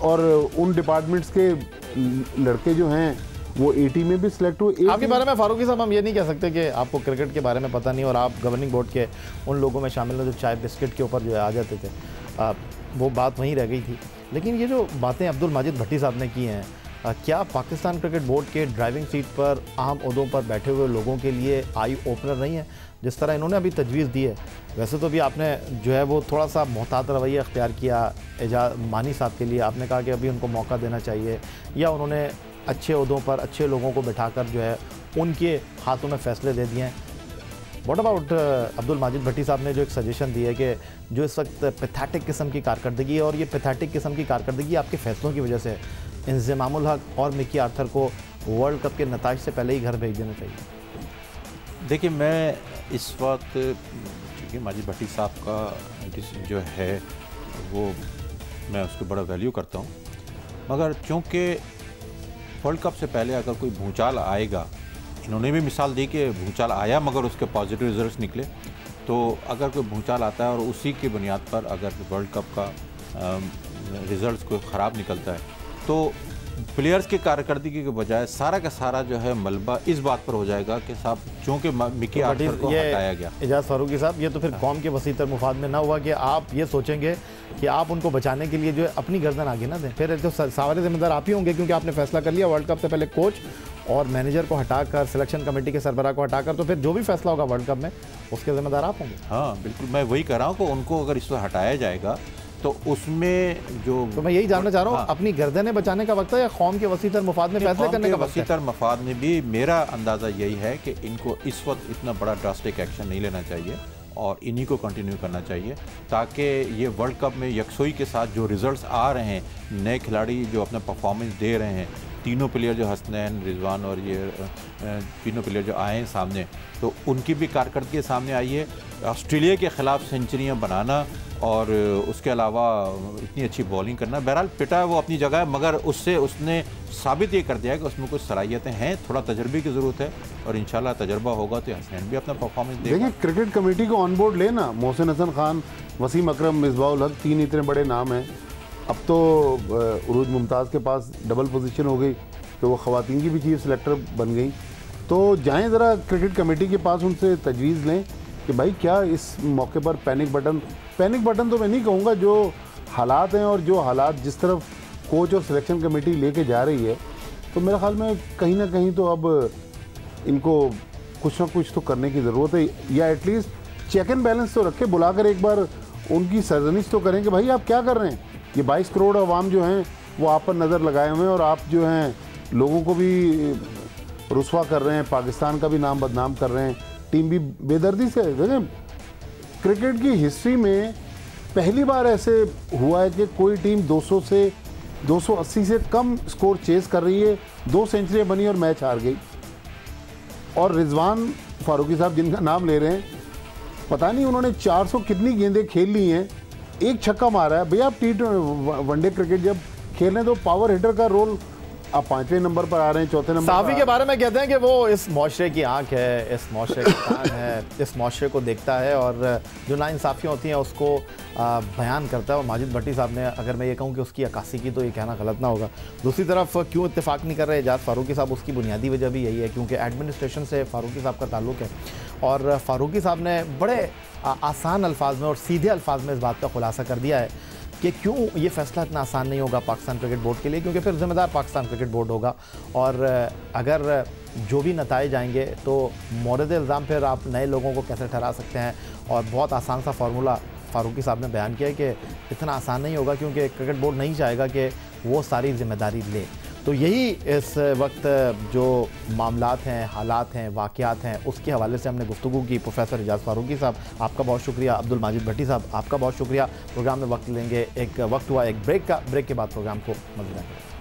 और उन डिपार्टमेंट्स के लड़के जो हैं वो 80 में भी सिलेक्ट हुए। आपके बारे में फारूकी साहब हम ये नहीं कह सकते कि आपको क्रिकेट के बारे में पता नहीं और आप गवर्निंग बोर्ड के उन लोगों में शामिल हैं जो चाय बिस्किट के ऊपर जो है आ जाते थे, वो बात वहीं रह गई थी। लेकिन ये जो बातें अब्दुल माजिद भट्टी साहब ने की हैं, क्या पाकिस्तान क्रिकेट बोर्ड के ड्राइविंग सीट पर अहम ओहदों पर बैठे हुए लोगों के लिए आई ओपनर नहीं है? जिस तरह इन्होंने अभी तजवीज़ दी है, वैसे तो भी आपने जो है वो थोड़ा सा मोहतात रवैया अख्तियार किया मानी साहब के लिए, आपने कहा कि अभी उनको मौका देना चाहिए, या उन्होंने अच्छे ओहदों पर अच्छे लोगों को बिठाकर जो है उनके हाथों में फ़ैसले दे दिए हैं। व्हाट अबाउट अब्दुल माजिद भट्टी साहब ने जो एक सजेशन दी है कि जो इस वक्त पैथेटिक किस्म की कारकर्दगी है, और ये पैथेटिक किस्म की कारकर्दगी आपके फ़ैसलों की वजह से इंजमामुल हक और मिकी आर्थर को वर्ल्ड कप के नताइज से पहले ही घर भेज देना चाहिए। देखिए, मैं इस वक्त चूँकि माजिद भट्टी साहब का जो है वो मैं उसको बड़ा वैल्यू करता हूँ, मगर चूँकि वर्ल्ड कप से पहले अगर कोई भूचाल आएगा, इन्होंने भी मिसाल दी कि भूचाल आया मगर उसके पॉजिटिव रिजल्ट्स निकले, तो अगर कोई भूचाल आता है और उसी की बुनियाद पर अगर वर्ल्ड कप का रिज़ल्ट कोई ख़राब निकलता है, तो प्लेयर्स की कारकर्दगी के बजाय सारा का सारा जो है मलबा इस बात पर हो जाएगा कि साहब चूँकि मिकी आर्थर को हटाया गया। एजाज फारूकी साहब, ये तो फिर कौम के वसीतर मुफाद में ना हुआ कि आप ये सोचेंगे कि आप उनको बचाने के लिए जो है अपनी गर्दन आगे ना दें, फिर तो सारे जिम्मेदार आप ही होंगे, क्योंकि आपने फैसला कर लिया वर्ल्ड कप से पहले कोच और मैनेजर को हटाकर, सिलेक्शन कमेटी के सरबराह को हटाकर, तो फिर जो भी फैसला होगा वर्ल्ड कप में उसके जिम्मेदार आप होंगे। हाँ बिल्कुल, मैं वही कह रहा हूँ कि उनको अगर इसको हटाया जाएगा तो उसमें जो, तो मैं यही जानना चाह रहा हूँ, हाँ, अपनी गर्दनें बचाने का वक्त है या कौम के वसीतर मुफाद में फैसले करने का वक्त है? वसीतर मफाद में भी मेरा अंदाज़ा यही है कि इनको इस वक्त इतना बड़ा ड्रास्टिक एक्शन नहीं लेना चाहिए और इन्हीं को कंटिन्यू करना चाहिए, ताकि ये वर्ल्ड कप में यकसोई के साथ जो रिजल्ट्स आ रहे हैं, नए खिलाड़ी जो अपना परफॉर्मेंस दे रहे हैं, तीनों प्लेयर जो हसनैन, रिजवान और ये तीनों प्लेयर जो आए हैं सामने, तो उनकी भी कारकर्दगी सामने आई है। ऑस्ट्रेलिया के ख़िलाफ़ सेंचुरियाँ बनाना और उसके अलावा इतनी अच्छी बॉलिंग करना, बहरहाल पिटा है वो अपनी जगह है, मगर उससे उसने साबित ये कर दिया कि उसमें कुछ सलाहियतें हैं, थोड़ा तजर्बे की ज़रूरत है और इंशाल्लाह तजर्बा होगा तो हसनैन भी अपना परफॉर्मेंस देगा। देखिए, क्रिकेट कमेटी को ऑन बोर्ड लेना, मोहसिन हसन खान, वसीम अकरम, मिसबाउल हक, 3 इतने बड़े नाम हैं। अब तो उरूज मुमताज़ के पास डबल पोजीशन हो गई, तो वो ख़वातीन की भी चीफ सेलेक्टर बन गई। तो जाएं ज़रा क्रिकेट कमेटी के पास, उनसे तजवीज़ लें कि भाई क्या इस मौके पर पैनिक बटन तो मैं नहीं कहूँगा, जो हालात हैं और जो हालात जिस तरफ कोच और सिलेक्शन कमेटी लेके जा रही है, तो मेरे ख्याल में कहीं ना कहीं तो अब इनको कुछ ना कुछ तो करने की ज़रूरत है, या एटलीस्ट चेक एंड बैलेंस तो रखे, बुलाकर एक बार उनकी सरजनिश तो करें कि भाई आप क्या कर रहे हैं। ये 22 करोड़ अवाम जो हैं वो आप पर नज़र लगाए हुए हैं और आप जो हैं लोगों को भी रुस्वा कर रहे हैं, पाकिस्तान का भी नाम बदनाम कर रहे हैं, टीम भी बेदर्दी से। देखें, क्रिकेट की हिस्ट्री में पहली बार ऐसे हुआ है कि कोई टीम 200 से 280 से कम स्कोर चेस कर रही है, 2 सेंचुरियाँ बनी और मैच हार गई। और रिजवान फारूकी साहब जिनका नाम ले रहे हैं, पता नहीं उन्होंने 400 कितनी गेंदें खेल ली हैं एक छक्का मारा है भैया, आप वनडे क्रिकेट जब खेल रहे हैं तो पावर हिटर का रोल, आप 5वें नंबर पर आ रहे हैं, 4थे नंबर। साफी के बारे में कहते हैं कि वो इस माशरे की आंख है, इस माशरे की कान है, इस माशरे को देखता है और जो नाइंसाफ़ियाँ होती हैं उसको बयान करता है। और माजिद भट्टी साहब ने, अगर मैं ये कहूँ कि उसकी अक्कासी की, तो ये कहना गलत ना होगा। दूसरी तरफ क्यों इत्तेफाक नहीं कर रहे एजाज फारूकी साहब, उसकी बुनियादी वजह भी यही है क्योंकि एडमिनिस्ट्रेशन से फारूकी साहब का ताल्लुक़ है और फारूकी साहब ने बड़े आसान अल्फाज में और सीधे अल्फाज में इस बात का खुलासा कर दिया है कि क्यों ये फ़ैसला इतना आसान नहीं होगा पाकिस्तान क्रिकेट बोर्ड के लिए, क्योंकि फिर ज़िम्मेदार पाकिस्तान क्रिकेट बोर्ड होगा और अगर जो भी नताइज आएंगे तो मोरद इल्ज़ाम फिर आप नए लोगों को कैसे ठहरा सकते हैं। और बहुत आसान सा फार्मूला फारूकी साहब ने बयान किया है कि इतना आसान नहीं होगा क्योंकि क्रिकेट बोर्ड नहीं चाहेगा कि वो सारी ज़िम्मेदारी ले। तो यही इस वक्त जो मामलात हैं, हालात हैं, वाक़यात हैं, उसके हवाले से हमने गुफ्तगू की। प्रोफेसर एजाज फारूकी साहब आपका बहुत शुक्रिया, अब्दुल माजिद भट्टी साहब आपका बहुत शुक्रिया। प्रोग्राम में वक्त लेंगे, एक वक्त हुआ एक ब्रेक का, ब्रेक के बाद प्रोग्राम को मज़ीद करेंगे।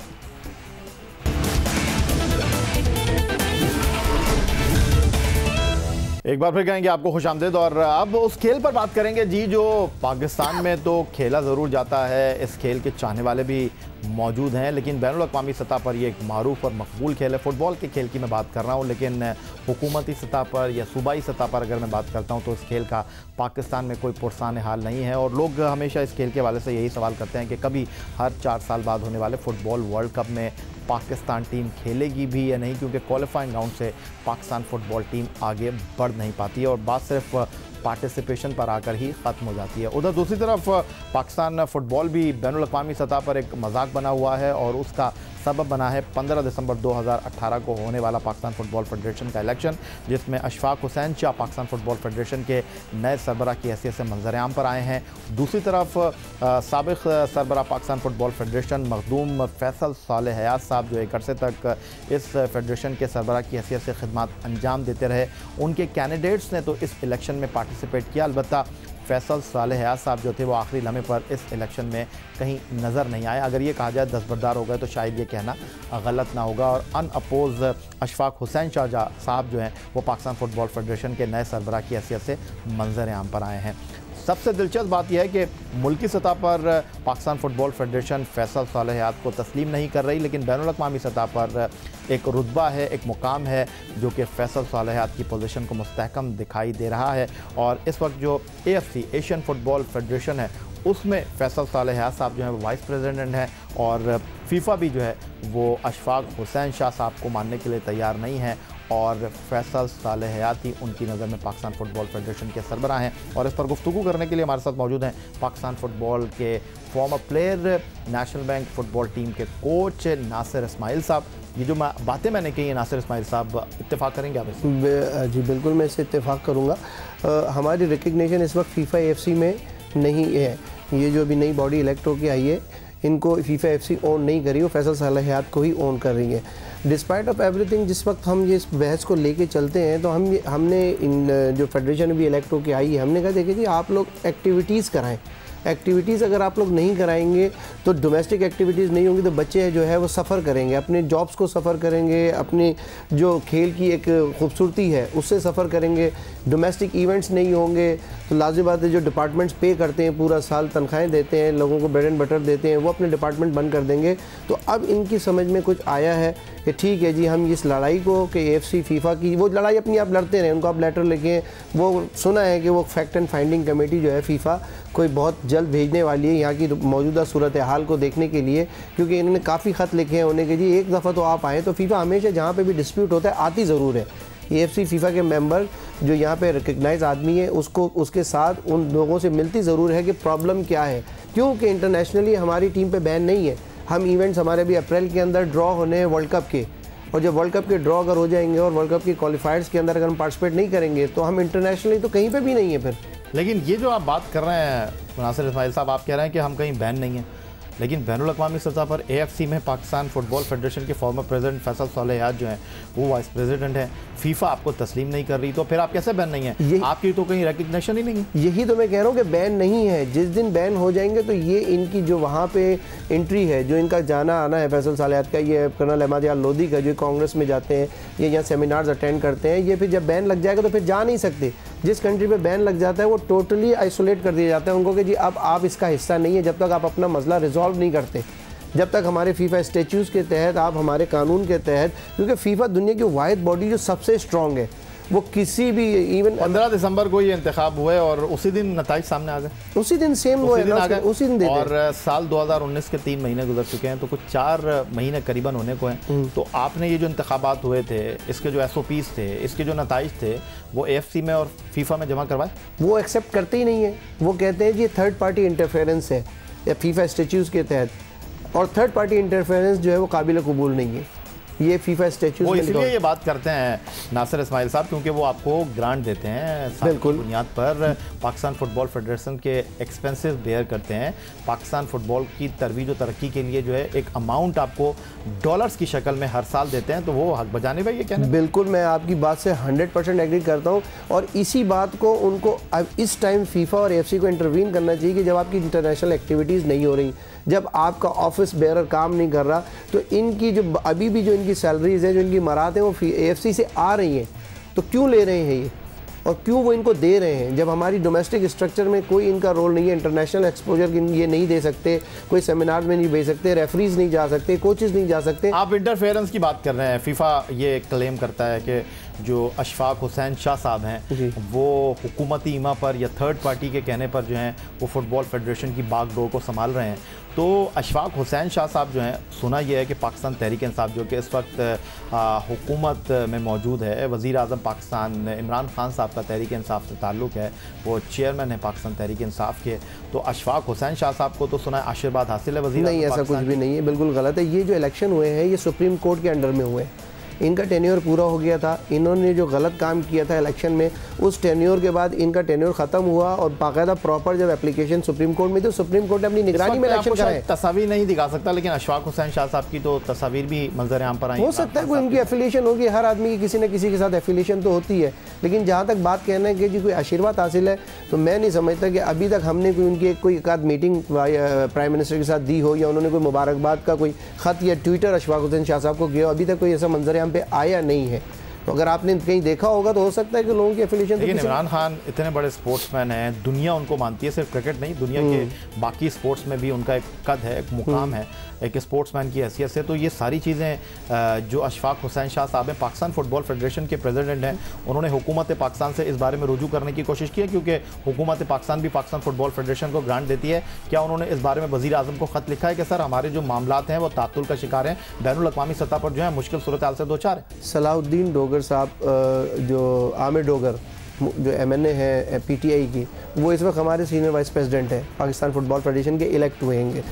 एक बार फिर कहेंगे आपको खुशामदीद और अब उस खेल पर बात करेंगे जी जो पाकिस्तान में तो खेला ज़रूर जाता है, इस खेल के चाहने वाले भी मौजूद हैं, लेकिन बैनुल-अक़वामी सतह पर ये एक मारूफ और मकबूल खेल है। फ़ुटबॉल के खेल की मैं बात कर रहा हूँ, लेकिन हुकूमती सतह पर या सूबाई सतह पर अगर मैं बात करता हूँ तो इस खेल का पाकिस्तान में कोई पुरसान हाल नहीं है। और लोग हमेशा इस खेल के हवाले से यही सवाल करते हैं कि कभी हर 4 साल बाद होने वाले फ़ुटबॉल वर्ल्ड कप में पाकिस्तान टीम खेलेगी भी या नहीं, क्योंकि क्वालिफाइंग राउंड से पाकिस्तान फ़ुटबॉल टीम आगे बढ़ नहीं पाती है और बात सिर्फ पार्टिसिपेशन पर आकर ही ख़त्म हो जाती है। उधर दूसरी तरफ पाकिस्तान फ़ुटबॉल भी बैनुल-अक़वामी सतह पर एक मजाक बना हुआ है और उसका सबब बना है 15 दिसंबर 2018 को होने वाला पाकिस्तान फ़ुटबॉल फेडरेशन का इलेक्शन, जिसमें अशफाक हुसैन शाह पाकिस्तान फ़ुटबॉल फेडरेशन के नए सरबराह की हैसियत से मंजर आम पर आए हैं। दूसरी तरफ साबिक़ सरबराह पाकिस्तान फ़ुटबॉल फेडरेशन मखदूम फैसल सालेह हयात साहब जो एक अरसे तक इस फेडरेशन के सरबराह की हैसियत से खिदमत अंजाम देते रहे, उनके कैंडिडेट्स ने तो इस इलेक्शन में पार्टिसिपेट किया। अलबत्ता फैसल सालेह हयात साहब जो थे वो आखिरी लम्हे पर इस इलेक्शन में कहीं नज़र नहीं आए। अगर ये कहा जाए दस्तबरदार हो गए तो शायद ये कहना गलत ना होगा। और अनअपोज अशफाक हुसैन शाह साहब जो हैं वो पाकिस्तान फ़ुटबॉल फेडरेशन के नए सरबराह की हैसियत से मंजर आम पर आए हैं। सबसे दिलचस्प बात यह है कि मुल्की सतह पर पाकिस्तान फ़ुटबॉल फेडरेशन फैसल सालेह हयात को तस्लीम नहीं कर रही, लेकिन बैनुल-अक़वामी सतह पर एक रुतबा है, एक मुकाम है जो कि फैसल सालेह हयात की पोजीशन को मुस्तहकम दिखाई दे रहा है। और इस वक्त जो AFC एशियन फ़ुटबॉल फेडरेशन है उसमें फैसल सालेह हयात साहब जो है वो वाइस प्रेसिडेंट हैं और फीफा भी जो है वो अशफाक हुसैन शाह साहब को मानने के लिए तैयार नहीं है और फैसल सालेह हयात ही उनकी नज़र में पाकिस्तान फ़ुटबॉल फेडरेशन के सरबराह हैं। और इस पर गुफ्तगू करने के लिए हमारे साथ मौजूद हैं पाकिस्तान फ़ुटबॉल के farmer player, national bank football team के कोच नासिर इस्माइल साहब। ये जो बातें मैंने कही हैं नासिर इस्माइल साहब, इत्तेफाक करेंगे आप इससे? जी बिल्कुल, मैं इससे इत्तेफाक करूँगा। हमारी रिकग्निशन इस वक्त फीफा AFC में नहीं है। ये जो अभी नई बॉडी इलेक्ट होकर आई है, इनको फीफा AFC ओन नहीं करी, वो फैसल सालेह हयात को ही ओन कर रही है। डिस्पाइट ऑफ एवरीथिंग, जिस वक्त हम ये इस बहस को लेके चलते हैं तो हमने इन जो फेडरेशन भी इलेक्ट होकर आई है, हमने कहा देखिए जी आप लोग एक्टिविटीज़ कराएं। एक्टिविटीज़ अगर आप लोग नहीं कराएंगे तो डोमेस्टिक एक्टिविटीज़ नहीं होंगी तो बच्चे जो है वो सफ़र करेंगे, अपने जॉब्स को सफ़र करेंगे, अपनी जो खेल की एक खूबसूरती है उससे सफ़र करेंगे। डोमेस्टिक इवेंट्स नहीं होंगे तो लाज़िम बात है जो डिपार्टमेंट्स पे करते हैं, पूरा साल तनख्वाहें देते हैं, लोगों को ब्रेड एंड बटर देते हैं, वो अपने डिपार्टमेंट बंद कर देंगे। तो अब इनकी समझ में कुछ आया है कि ठीक है जी, हम इस लड़ाई को कि AFC फीफा की वो लड़ाई अपनी आप लड़ते रहें, उनको आप लेटर लिखें। वो सुना है कि वो फैक्ट एंड फाइंडिंग कमेटी जो है फीफा कोई बहुत जल्द भेजने वाली है यहाँ की मौजूदा सूरत हाल को देखने के लिए, क्योंकि इन्होंने काफ़ी ख़त लिखे हैं उन्हें कि जी एक दफ़ा तो आप आएँ। तो फीफा हमेशा जहाँ पे भी डिस्प्यूट होता है आती ज़रूर है। AFC फीफा के मेंबर जो यहाँ पे रिकग्नाइज आदमी है उसको उसके साथ उन लोगों से मिलती ज़रूर है कि प्रॉब्लम क्या है, क्योंकि इंटरनेशनली हमारी टीम पे बैन नहीं है। हम इवेंट्स हमारे भी अप्रैल के अंदर ड्रॉ होने हैं वर्ल्ड कप के, और जब वर्ल्ड कप के ड्रॉ अगर हो जाएंगे और वर्ल्ड कप के क्वालिफायर्स के अंदर अगर हम पार्टिसिपेट नहीं करेंगे तो हम इंटरनेशनली तो कहीं पे भी नहीं है फिर। लेकिन ये जो आप बात कर रहे हैं नासिर इस्माइल साहब, आप कह रहे हैं कि हम कहीं बैन नहीं है, लेकिन बैनुल-अक़वामी सतह पर AFC में पाकिस्तान फ़ुटबॉल फेडरेशन के फॉर्मर प्रेसिडेंट फैसल सालेह हयात जो हैं वो वाइस प्रेसिडेंट हैं। फीफा आपको तस्लीम नहीं कर रही तो फिर आप कैसे बैन नहीं है? आपकी तो कहीं रिकग्निशन ही नहीं है। यही तो मैं कह रहा हूँ कि बैन नहीं है। जिस दिन बैन हो जाएंगे तो ये इनकी जो वहाँ पे एंट्री है, जो इनका जाना आना है फैसल सालेह हयात का, ये कर्नल अहमद यार लोधी का जो कांग्रेस में जाते हैं, ये यहाँ सेमिनार्स अटेंड करते हैं, ये फिर जब बैन लग जाएगा तो फिर जा नहीं सकते। जिस कंट्री पे बैन लग जाता है वो टोटली आइसोलेट कर दिया जाता है उनको कि जी अब आप इसका हिस्सा नहीं है, जब तक आप अपना मसला रिजॉल्व नहीं करते, जब तक हमारे फीफा स्टैट्यूज़ के तहत, आप हमारे कानून के तहत, क्योंकि फीफा दुनिया की वाहिद बॉडी जो सबसे स्ट्रॉन्ग है, वो किसी भी इवन 15 दिसंबर को ये इंतखाब हुए और उसी दिन नताइज सामने आ गए, उसी दिन सेम वो उसी दिन दे और साल 2019 के 3 महीने गुजर चुके हैं, तो कुछ 4 महीने करीबन होने को हैं। तो आपने ये जो इंतखाबात हुए थे, इसके जो SOPs थे, इसके जो नताइज थे, वो AFC में और फीफा में जमा करवाए? वो एक्सेप्ट करते ही नहीं है। वो कहते हैं जी थर्ड पार्टी इंटरफेरेंस है या फीफा स्टैट्यूज़ के तहत, और थर्ड पार्टी इंटरफेरेंस जो है वो काबिल कबूल नहीं है। ये फीफा स्टैट्यूज़ वो इसलिए ये बात करते हैं नासिर इस्माइल साहब, क्योंकि वो आपको ग्रांट देते हैं, बिल्कुल बुनियाद पर पाकिस्तान फुटबॉल फेडरेशन के एक्सपेंसेस बेयर करते हैं। पाकिस्तान फुटबॉल की तरवीज और तरक्की के लिए जो है एक अमाउंट आपको डॉलर्स की शक्ल में हर साल देते हैं, तो वो हक बजाने भाई ये कहना। बिल्कुल, मैं आपकी बात से 100% एग्री करता हूँ, और इसी बात को उनको अब इस टाइम फीफा और AFC को इंटरवीन करना चाहिए कि जब आपकी इंटरनेशनल एक्टिविटीज़ नहीं हो रही, जब आपका ऑफिस बेयरर काम नहीं कर रहा, तो इनकी जो अभी भी जो इनकी सैलरीज हैं, जो इनकी मराहत हैं, वो AFC से आ रही हैं, तो क्यों ले रहे हैं ये, और क्यों वो इनको दे रहे हैं, जब हमारी डोमेस्टिक स्ट्रक्चर में कोई इनका रोल नहीं है। इंटरनेशनल एक्सपोजर ये नहीं दे सकते, कोई सेमिनार में नहीं भेज सकते, रेफरीज नहीं जा सकते, कोचेस नहीं जा सकते। आप इंटरफेरेंस की बात कर रहे हैं। फीफा ये क्लेम करता है कि जो अशफाक हुसैन शाह साहब हैं, वो हुकूमती ईमा पर या थर्ड पार्टी के कहने पर जो हैं वो फुटबॉल फेडरेशन की बागडोर को संभाल रहे हैं। तो अशफाक हुसैन शाह साहब जो हैं, सुना यह है कि पाकिस्तान तहरीक इंसाफ जो कि इस वक्त हुकूमत में मौजूद है, वज़ीर आज़म पाकिस्तान इमरान खान साहब का तहरीक इंसाफ से ताल्लुक़ है, वो चेयरमैन है पाकिस्तान तहरीक इंसाफ के। तो अशफाक हुसैन शाह साहब को तो सुना है आशीर्वाद हासिल है वज़ीर? नहीं, ऐसा कुछ भी नहीं है, बिल्कुल गलत है। ये जो इलेक्शन हुए हैं ये सुप्रीम कोर्ट के अंडर में हुए हैं, इनका टेन्योर पूरा हो गया था, इन्होंने जो गलत काम किया था इलेक्शन में, उस टेन्योर के बाद इनका टेन्योर ख़त्म हुआ, और बाकायदा प्रॉपर जब एप्लीकेशन सुप्रीम कोर्ट में, तो सुप्रीम कोर्ट ने अपनी निगरानी में इलेक्शन कराया। तस्वीर नहीं दिखा सकता, लेकिन अशफाक हुसैन शाह साहब की तो तस्वीर भी मंजर आम पर आई। हो सकता है कोई इनकी एफिलिएशन होगी, हर आदमी की किसी न किसी के साथ एफिलिएशन तो होती है, लेकिन जहाँ तक बात कहना है कि जी कोई आशीर्वाद हासिल है, तो मैं नहीं समझता कि अभी तक हमने कोई उनकी कोई एक आध मीटिंग प्राइम मिनिस्टर के साथ दी हो, या उन्होंने कोई मुबारकबाद का कोई ख़त या ट्विटर अशफाक हुसैन शाह साहब को किया, अभी तक कोई ऐसा मंजर आम पे आया नहीं है। तो अगर आपने कहीं देखा होगा तो हो सकता है कि लोगों की एफिलिएशन। लेकिन इमरान खान इतने बड़े स्पोर्ट्समैन हैं, दुनिया उनको मानती है, सिर्फ क्रिकेट नहीं, दुनिया के बाकी स्पोर्ट्स में भी उनका एक कद है, एक मुकाम है, एक स्पोर्ट्समैन की हैसियत से। तो ये सारी चीज़ें जो अशफाक हुसैन शाह साहब हैं, पाकिस्तान फुटबॉल फेडरेशन के प्रेसिडेंट हैं, उन्होंने हुकूमत पाकिस्तान से इस बारे में रुजू करने की कोशिश की है, क्योंकि हुकूमत पाकिस्तान भी पाकिस्तान फुटबॉल फेडरेशन को ग्रांट देती है। क्या उन्होंने इस बारे में वज़ीर आज़म को ख़त लिखा है कि सर हमारे जो मामलात हैं वो तातुल का शिकार हैं, बैनुल अक़वामी सतह पर जो है मुश्किल सूरत हाल से दो चार है? सलाहुद्दीन डोगर साहब, जो आमिर डोगर जो MNA है PTI की, वो इस वक्त हमारे सीनियर वाइस प्रेसिडेंट है पाकिस्तान फुटबॉल फेडरेशन के, इलेक्ट हुए हैं।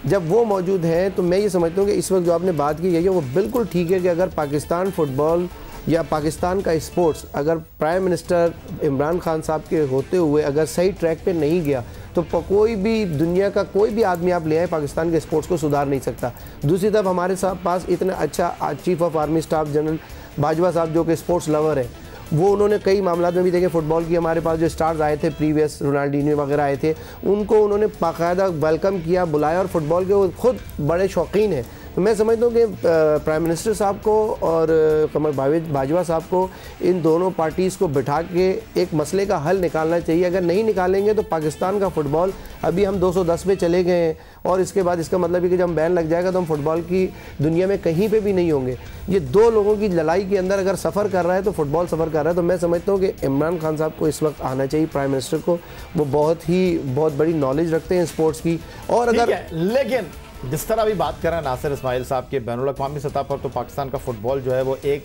जब वो मौजूद हैं तो मैं ये समझता हूँ कि इस वक्त जो आपने बात की है वो बिल्कुल ठीक है कि अगर पाकिस्तान फुटबॉल या पाकिस्तान का स्पोर्ट्स अगर प्राइम मिनिस्टर इमरान खान साहब के होते हुए अगर सही ट्रैक पे नहीं गया, तो कोई भी दुनिया का कोई भी आदमी आप ले आए पाकिस्तान के स्पोर्ट्स को सुधार नहीं सकता। दूसरी तरफ हमारे पास इतना अच्छा chief of army staff general Bajwa साहब जो कि स्पोर्ट्स लवर है, वो उन्होंने कई मामलों में भी देखे, फुटबॉल की हमारे पास जो स्टार्स आए थे प्रीवियस, रोनाल्डिनो वगैरह आए थे, उनको उन्होंने बाकायदा वेलकम किया, बुलाया, और फुटबॉल के वो खुद बड़े शौकीन हैं। तो मैं समझता हूँ कि प्राइम मिनिस्टर साहब को और कमर बाजवा साहब को इन दोनों पार्टीज़ को बिठा के एक मसले का हल निकालना चाहिए। अगर नहीं निकालेंगे तो पाकिस्तान का फ़ुटबॉल, अभी हम 210 पे चले गए हैं, और इसके बाद इसका मतलब है कि जब बैन लग जाएगा तो हम फुटबॉल की दुनिया में कहीं पे भी नहीं होंगे। ये दो लोगों की लड़ाई के अंदर अगर सफ़र कर रहा है तो फुटबॉल सफ़र कर रहा है। तो मैं समझता हूँ कि इमरान खान साहब को इस वक्त आना चाहिए, प्राइम मिनिस्टर को, वो बहुत बड़ी नॉलेज रखते हैं स्पोर्ट्स की। और अगर लेकिन जिस तरह अभी बात कर रहे हैं नासिर इस्माइल साहब के, बैनुल अक़वामी सतह पर तो पाकिस्तान का फुटबॉल जो है वो एक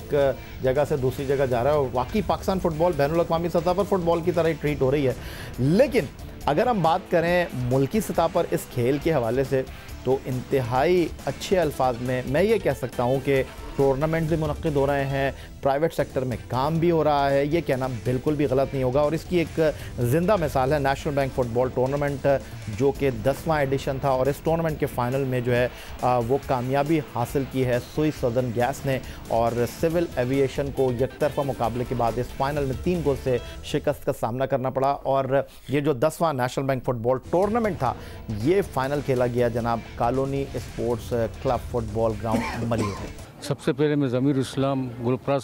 जगह से दूसरी जगह जा रहा है, और वाकई पाकिस्तान फुटबॉल बैनुल अक़वामी सतह पर फुटबॉल की तरह ही ट्रीट हो रही है। लेकिन अगर हम बात करें मुल्की सतह पर इस खेल के हवाले से, तो इंतहाई अच्छे अल्फाज में मैं ये कह सकता हूँ कि टूर्नामेंट भी मुनक्किद हो रहे हैं, प्राइवेट सेक्टर में काम भी हो रहा है, ये कहना बिल्कुल भी गलत नहीं होगा। और इसकी एक ज़िंदा मिसाल है नेशनल बैंक फुटबॉल टूर्नामेंट, जो कि 10वां एडिशन था, और इस टूर्नामेंट के फ़ाइनल में जो है वो कामयाबी हासिल की है स्विस सदर्न गैस ने, और सिविल एविएशन को यकतरफा मुकाबले के बाद इस फाइनल में 3 गोल से शिकस्त का सामना करना पड़ा। और ये जो 10वां नेशनल बैंक फुटबॉल टूर्नामेंट था, ये फ़ाइनल खेला गया जनाब colony sports club football ground मलियो है। सबसे पहले मैं ज़मीर इस्लाम गुलफराज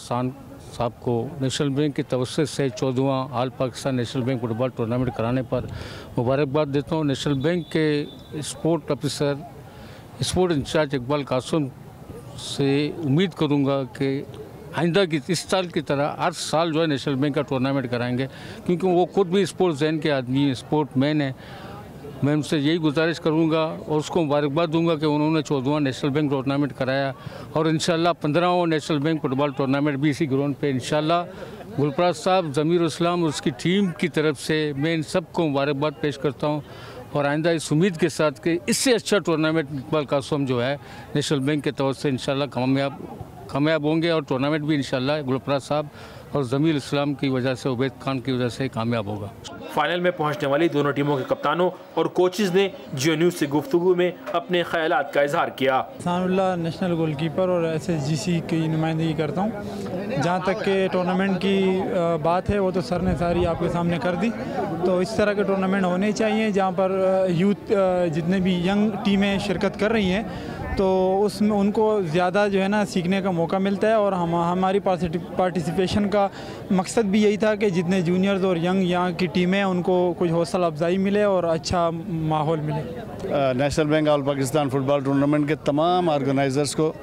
साहब को नेशनल बैंक की तवज्जो से 14वां all Pakistan national bank football tournament कराने पर मुबारकबाद देता हूँ। नेशनल बैंक के sport officer, sport incharge Iqbal Qasim से उम्मीद करूँगा कि आइंदा की इस साल की तरह हर साल जो है नेशनल बैंक का टूर्नामेंट कराएंगे, क्योंकि वो खुद भी स्पोर्ट्स जहन के आदमी, स्पोर्ट मैन है। मैं उनसे यही गुजारिश करूंगा और उसको मुबारकबाद दूंगा कि उन्होंने 14वां नेशनल बैंक टूर्नामेंट कराया और इंशाल्लाह 15वां नेशनल बैंक फुटबॉल टूर्नामेंट भी इसी ग्राउंड पे इंशाल्लाह गुलपराज साहब, ज़मीर इस्लाम और उसकी टीम की तरफ से मैं इन सबको मुबारकबाद पेश करता हूँ और आइंदा इस उम्मीद के साथ कि इससे अच्छा टूर्नामेंट इकबाल कासिम जो है नेशनल बैंक के तौर से इंशाल्लाह कामयाब होंगे और टूर्नामेंट भी इंशाल्लाह गुलपराज साहब और ज़मीर इस्लाम की वजह से, उबैद खान की वजह से कामयाब होगा। फाइनल में पहुंचने वाली दोनों टीमों के कप्तानों और कोचेज ने जियो न्यूज़ से गुफ्तगू में अपने ख्यालात का इजहार किया। सानुल्लाह नेशनल गोलकीपर और SSGC की नुमाइंदगी करता हूँ। जहाँ तक के टूर्नामेंट की बात है वो तो सर ने सारी आपके सामने कर दी। तो इस तरह के टूर्नामेंट होने चाहिए जहाँ पर यूथ जितने भी यंग टीमें शिरकत कर रही हैं तो उसमें उनको ज़्यादा जो है ना सीखने का मौका मिलता है और हमारी पार्टिसिपेशन का मकसद भी यही था कि जितने जूनियर्स और यंग यहाँ की टीमें हैं उनको कुछ हौसला अफजाई मिले और अच्छा माहौल मिले। National bank all Pakistan football tournament के तमाम ऑर्गेनाइज़र्स को,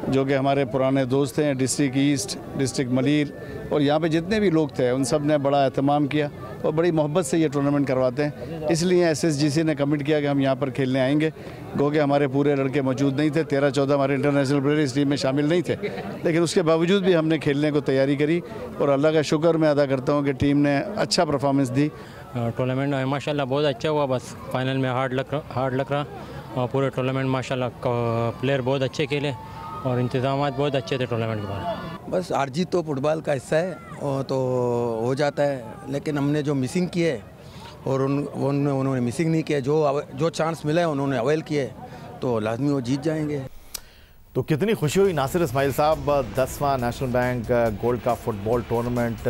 जो कि हमारे पुराने दोस्त हैं, डिस्ट्रिक्ट ईस्ट, डिस्ट्रिक्ट मलीर और यहाँ पे जितने भी लोग थे, उन सब ने बड़ा एहतमाम किया और बड़ी मोहब्बत से ये टूर्नामेंट करवाते हैं। इसलिए SSGC ने कमिट किया कि हम यहाँ पर खेलने आएंगे। गो के हमारे पूरे लड़के मौजूद नहीं थे, 13-14 हमारे इंटरनेशनल प्लेयर इस टीम में शामिल नहीं थे, लेकिन उसके बावजूद भी हमने खेलने को तैयारी करी और अल्लाह का शुक्र मैं अदा करता हूँ कि टीम ने अच्छा परफॉर्मेंस दी। टूर्नामेंट माशाल्लाह बहुत अच्छा हुआ, बस फाइनल में हार्ड लग रहा और पूरे टूर्नामेंट माशाल्लाह प्लेयर बहुत अच्छे खेले और इंतजाम बहुत अच्छे थे टूर्नामेंट के बाद। बस हार जीत तो फुटबॉल का हिस्सा है और तो हो जाता है, लेकिन हमने जो मिसिंग किए और उन्होंने मिसिंग नहीं किया, जो चांस मिला है उन्होंने अवेल किए, तो लाजमी वो जीत जाएंगे। तो कितनी खुशी हुई नासिर इस्माइल साहब, 10वां national bank gold cup football tournament.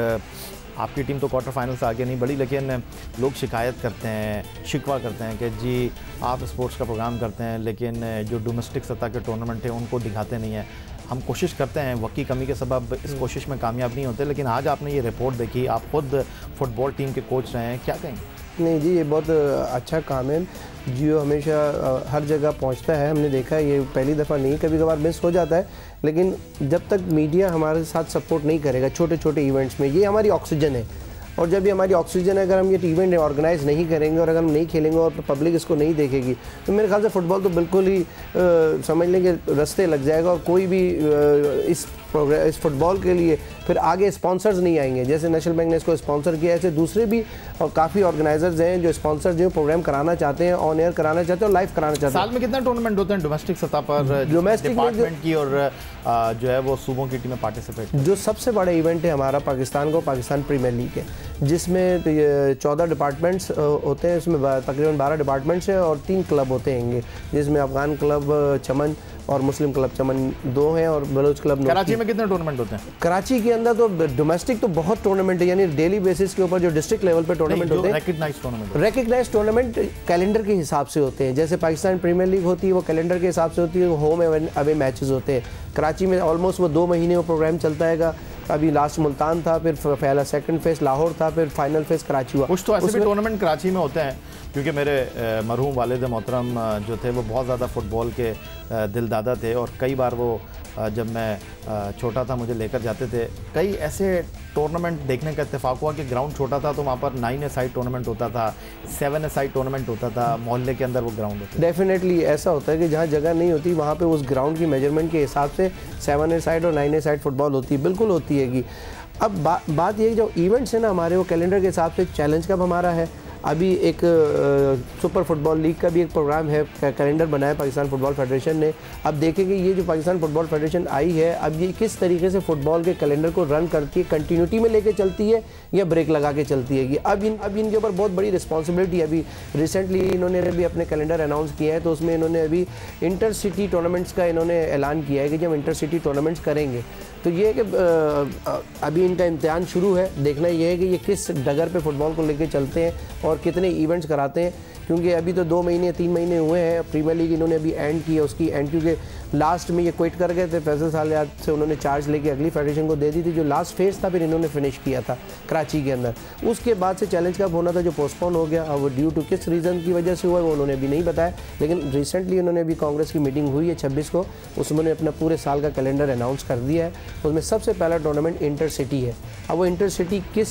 आपकी टीम तो क्वार्टर फाइनल से आगे नहीं बढ़ी, लेकिन लोग शिकायत करते हैं, शिकवा करते हैं कि जी आप स्पोर्ट्स का प्रोग्राम करते हैं लेकिन जो डोमेस्टिक सतह के टूर्नामेंट हैं उनको दिखाते नहीं हैं। हम कोशिश करते हैं, वक्ती कमी के सबब इस कोशिश में कामयाब नहीं होते, लेकिन आज आपने ये रिपोर्ट देखी, आप खुद फुटबॉल टीम के कोच रहे हैं, क्या कहेंगे? नहीं जी, ये बहुत अच्छा काम है। जियो हमेशा हर जगह पहुंचता है, हमने देखा है, ये पहली दफ़ा नहीं, कभी कभार मिस हो जाता है, लेकिन जब तक मीडिया हमारे साथ सपोर्ट नहीं करेगा छोटे छोटे इवेंट्स में, ये हमारी ऑक्सीजन है। और जब ये हमारी ऑक्सीजन है, अगर हम ये इवेंट ऑर्गेनाइज नहीं करेंगे और अगर हम नहीं खेलेंगे और पब्लिक इसको नहीं देखेगी तो मेरे ख्याल से फ़ुटबॉल तो बिल्कुल ही समझ लेंगे रास्ते लग जाएगा और कोई भी इस फुटबॉल के लिए फिर आगे स्पॉन्सर्स नहीं आएंगे। जैसे नेशनल बैंक ने इसको स्पॉन्सर किया, ऐसे दूसरे भी और काफ़ी ऑर्गेनाइजर्स हैं जो स्पॉन्सर जो प्रोग्राम कराना चाहते हैं, ऑन एयर कराना चाहते हैं और लाइव कराना चाहते हैं। साल में कितना टूर्नामेंट होते हैं डोमेस्टिक सतह पर? डोमेस्टिक डिपार्टमेंट की और जो है वो सूबों की टीमें पार्टिसिपेट। जो सबसे बड़ा इवेंट है हमारा पाकिस्तान को, पाकिस्तान प्रीमियर लीग है, जिसमें 14 डिपार्टमेंट्स होते हैं, इसमें तकरीबन 12 डिपार्टमेंट्स हैं और 3 क्लब होते हैं, जिसमें अफगान क्लब चमन और मुस्लिम क्लब चमन 2 हैं और बलोच क्लब। कराची में कितने टूर्नामेंट होते हैं? कराची के अंदर तो डोमेस्टिक तो बहुत टूर्नामेंट है, यानी डेली बेसिस के ऊपर जो डिस्ट्रिक्ट लेवल पे टूर्नामेंट होते हैं, रेकग्नाइज टूर्नामेंट कैलेंडर के हिसाब से होते हैं। जैसे पाकिस्तान प्रीमियर लीग होती है वो कैलेंडर के हिसाब से होती है, होम अवे मैचेस होते हैं। कराची में ऑलमोस्ट वो 2 महीने वो प्रोग्राम चलता है। अभी लास्ट मुल्तान था, फिर पहला सेकंड फेज लाहौर था, फिर फाइनल फेज कराची हुआ। कुछ तो ऐसे भी टूर्नामेंट कराची में होते हैं, क्योंकि मेरे मरहूम वालिद मोहतरम जो थे वो बहुत ज़्यादा फुटबॉल के दिलदादा थे और कई बार वो जब मैं छोटा था मुझे लेकर जाते थे। कई ऐसे टूर्नामेंट देखने का इत्तेफाक हुआ कि ग्राउंड छोटा था तो वहाँ पर 9-a-साइड टूर्नामेंट होता था, 7-a-साइड टूर्नामेंट होता था, मोहल्ले के अंदर वो ग्राउंड होता है। डेफिनेटली ऐसा होता है कि जहाँ जगह नहीं होती वहाँ पे उस ग्राउंड की मेजरमेंट के हिसाब से 7-a-साइड और 9-a-साइड फुटबॉल होती है, बिल्कुल होती है कि अब बात ये है जो इवेंट्स है ना हमारे, वो कैलेंडर के हिसाब से चैलेंज कप हमारा है। अभी एक सुपर फुटबॉल लीग का भी एक प्रोग्राम है, कैलेंडर बनाया पाकिस्तान फुटबॉल फेडरेशन ने। अब देखेंगे ये जो पाकिस्तान फुटबॉल फेडरेशन आई है, अब ये किस तरीके से फुटबॉल के कैलेंडर को रन करती है, कंटिन्यूटी में लेके चलती है या ब्रेक लगा के चलती है। अब इनके ऊपर बहुत बड़ी रिस्पॉन्सिबिलिटी है। अभी रिसेंटली इन्होंने भी अपने कैलेंडर अनाउंस किया है, तो उसमें इन्होंने अभी इंटर सिटी टूर्नामेंट्स का इन्होंने ऐलान किया है कि जब इंटर सिटी टूर्नामेंट्स करेंगे तो ये है कि अभी इनका इम्तिहान शुरू है। देखना ये है कि ये किस डगर पे फुटबॉल को लेके चलते हैं और कितने इवेंट्स कराते हैं, क्योंकि अभी तो 2 महीने 3 महीने हुए हैं प्रीमियर लीग इन्होंने अभी एंड की है उसकी एंड, क्योंकि लास्ट में ये क्विट कर गए थे फैसल सालियात से, उन्होंने चार्ज लेके अगली फेडरेशन को दे दी थी, जो लास्ट फेज था फिर इन्होंने फिनिश किया था कराची के अंदर। उसके बाद से चैलेंज कप होना था जो पोस्टपोन हो गया, अब वो ड्यू टू किस रीज़न की वजह से हुआ वो उन्होंने अभी नहीं बताया, लेकिन रिसेंटली उन्होंने अभी कांग्रेस की मीटिंग हुई है 26 को, उसमें उन्होंने अपना पूरे साल का कैलेंडर अनाउंस कर दिया है। उसमें सबसे पहला टूर्नामेंट इंटर सिटी है, अब वो इंटर सिटी किस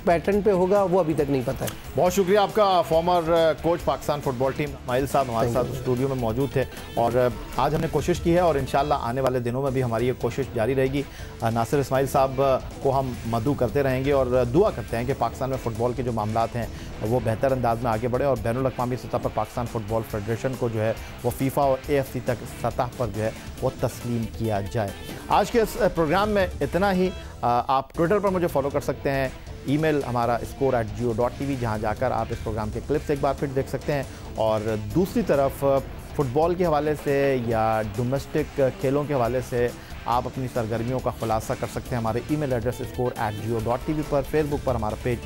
पैटर्न पे होगा वो अभी तक नहीं पता है। बहुत शुक्रिया आपका। Former coach Pakistan football team Ismail साहब हमारे साथ स्टूडियो में मौजूद थे और आज हमने कोशिश की है और इंशाल्लाह आने वाले दिनों में भी हमारी ये कोशिश जारी रहेगी। नासिर इस्माइल साहब को हम मदऊ करते रहेंगे और दुआ करते हैं कि पाकिस्तान में फ़ुटबॉल के जो मामलात हैं वो बेहतर अंदाज में आगे बढ़े और बैनुल अक़वामी सतह पर पाकिस्तान फ़ुटबॉल फेडरेशन को जो है वो फ़ीफ़ा और AFC तक सतह पर जो है वो तस्लीम किया जाए। आज के इस प्रोग्राम में इतना ही। आप ट्विटर पर मुझे फॉलो कर सकते हैं, ईमेल हमारा score@geo.tv, जहां जाकर आप इस प्रोग्राम के क्लिप्स एक बार फिर देख सकते हैं। और दूसरी तरफ फ़ुटबॉल के हवाले से या डोमेस्टिक खेलों के हवाले से आप अपनी सरगर्मियों का खुलासा कर सकते हैं हमारे ईमेल एड्रेस score@geo.tv पर, फेसबुक पर हमारा पेज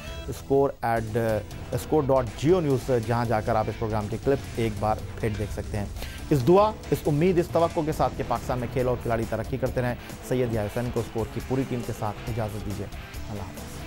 score.geo-news, जहां जाकर आप इस प्रोग्राम के क्लिप्स एक बार फिर देख सकते हैं। इस दुआ, इस उम्मीद, इस तवक्को के साथ कि पाकिस्तान में खेल और खिलाड़ी तरक्की करते रहें, सैयद याहिया हुसैन को स्कोर की पूरी टीम के साथ इजाज़त दीजिए। अल्लाह हाफ़िज़।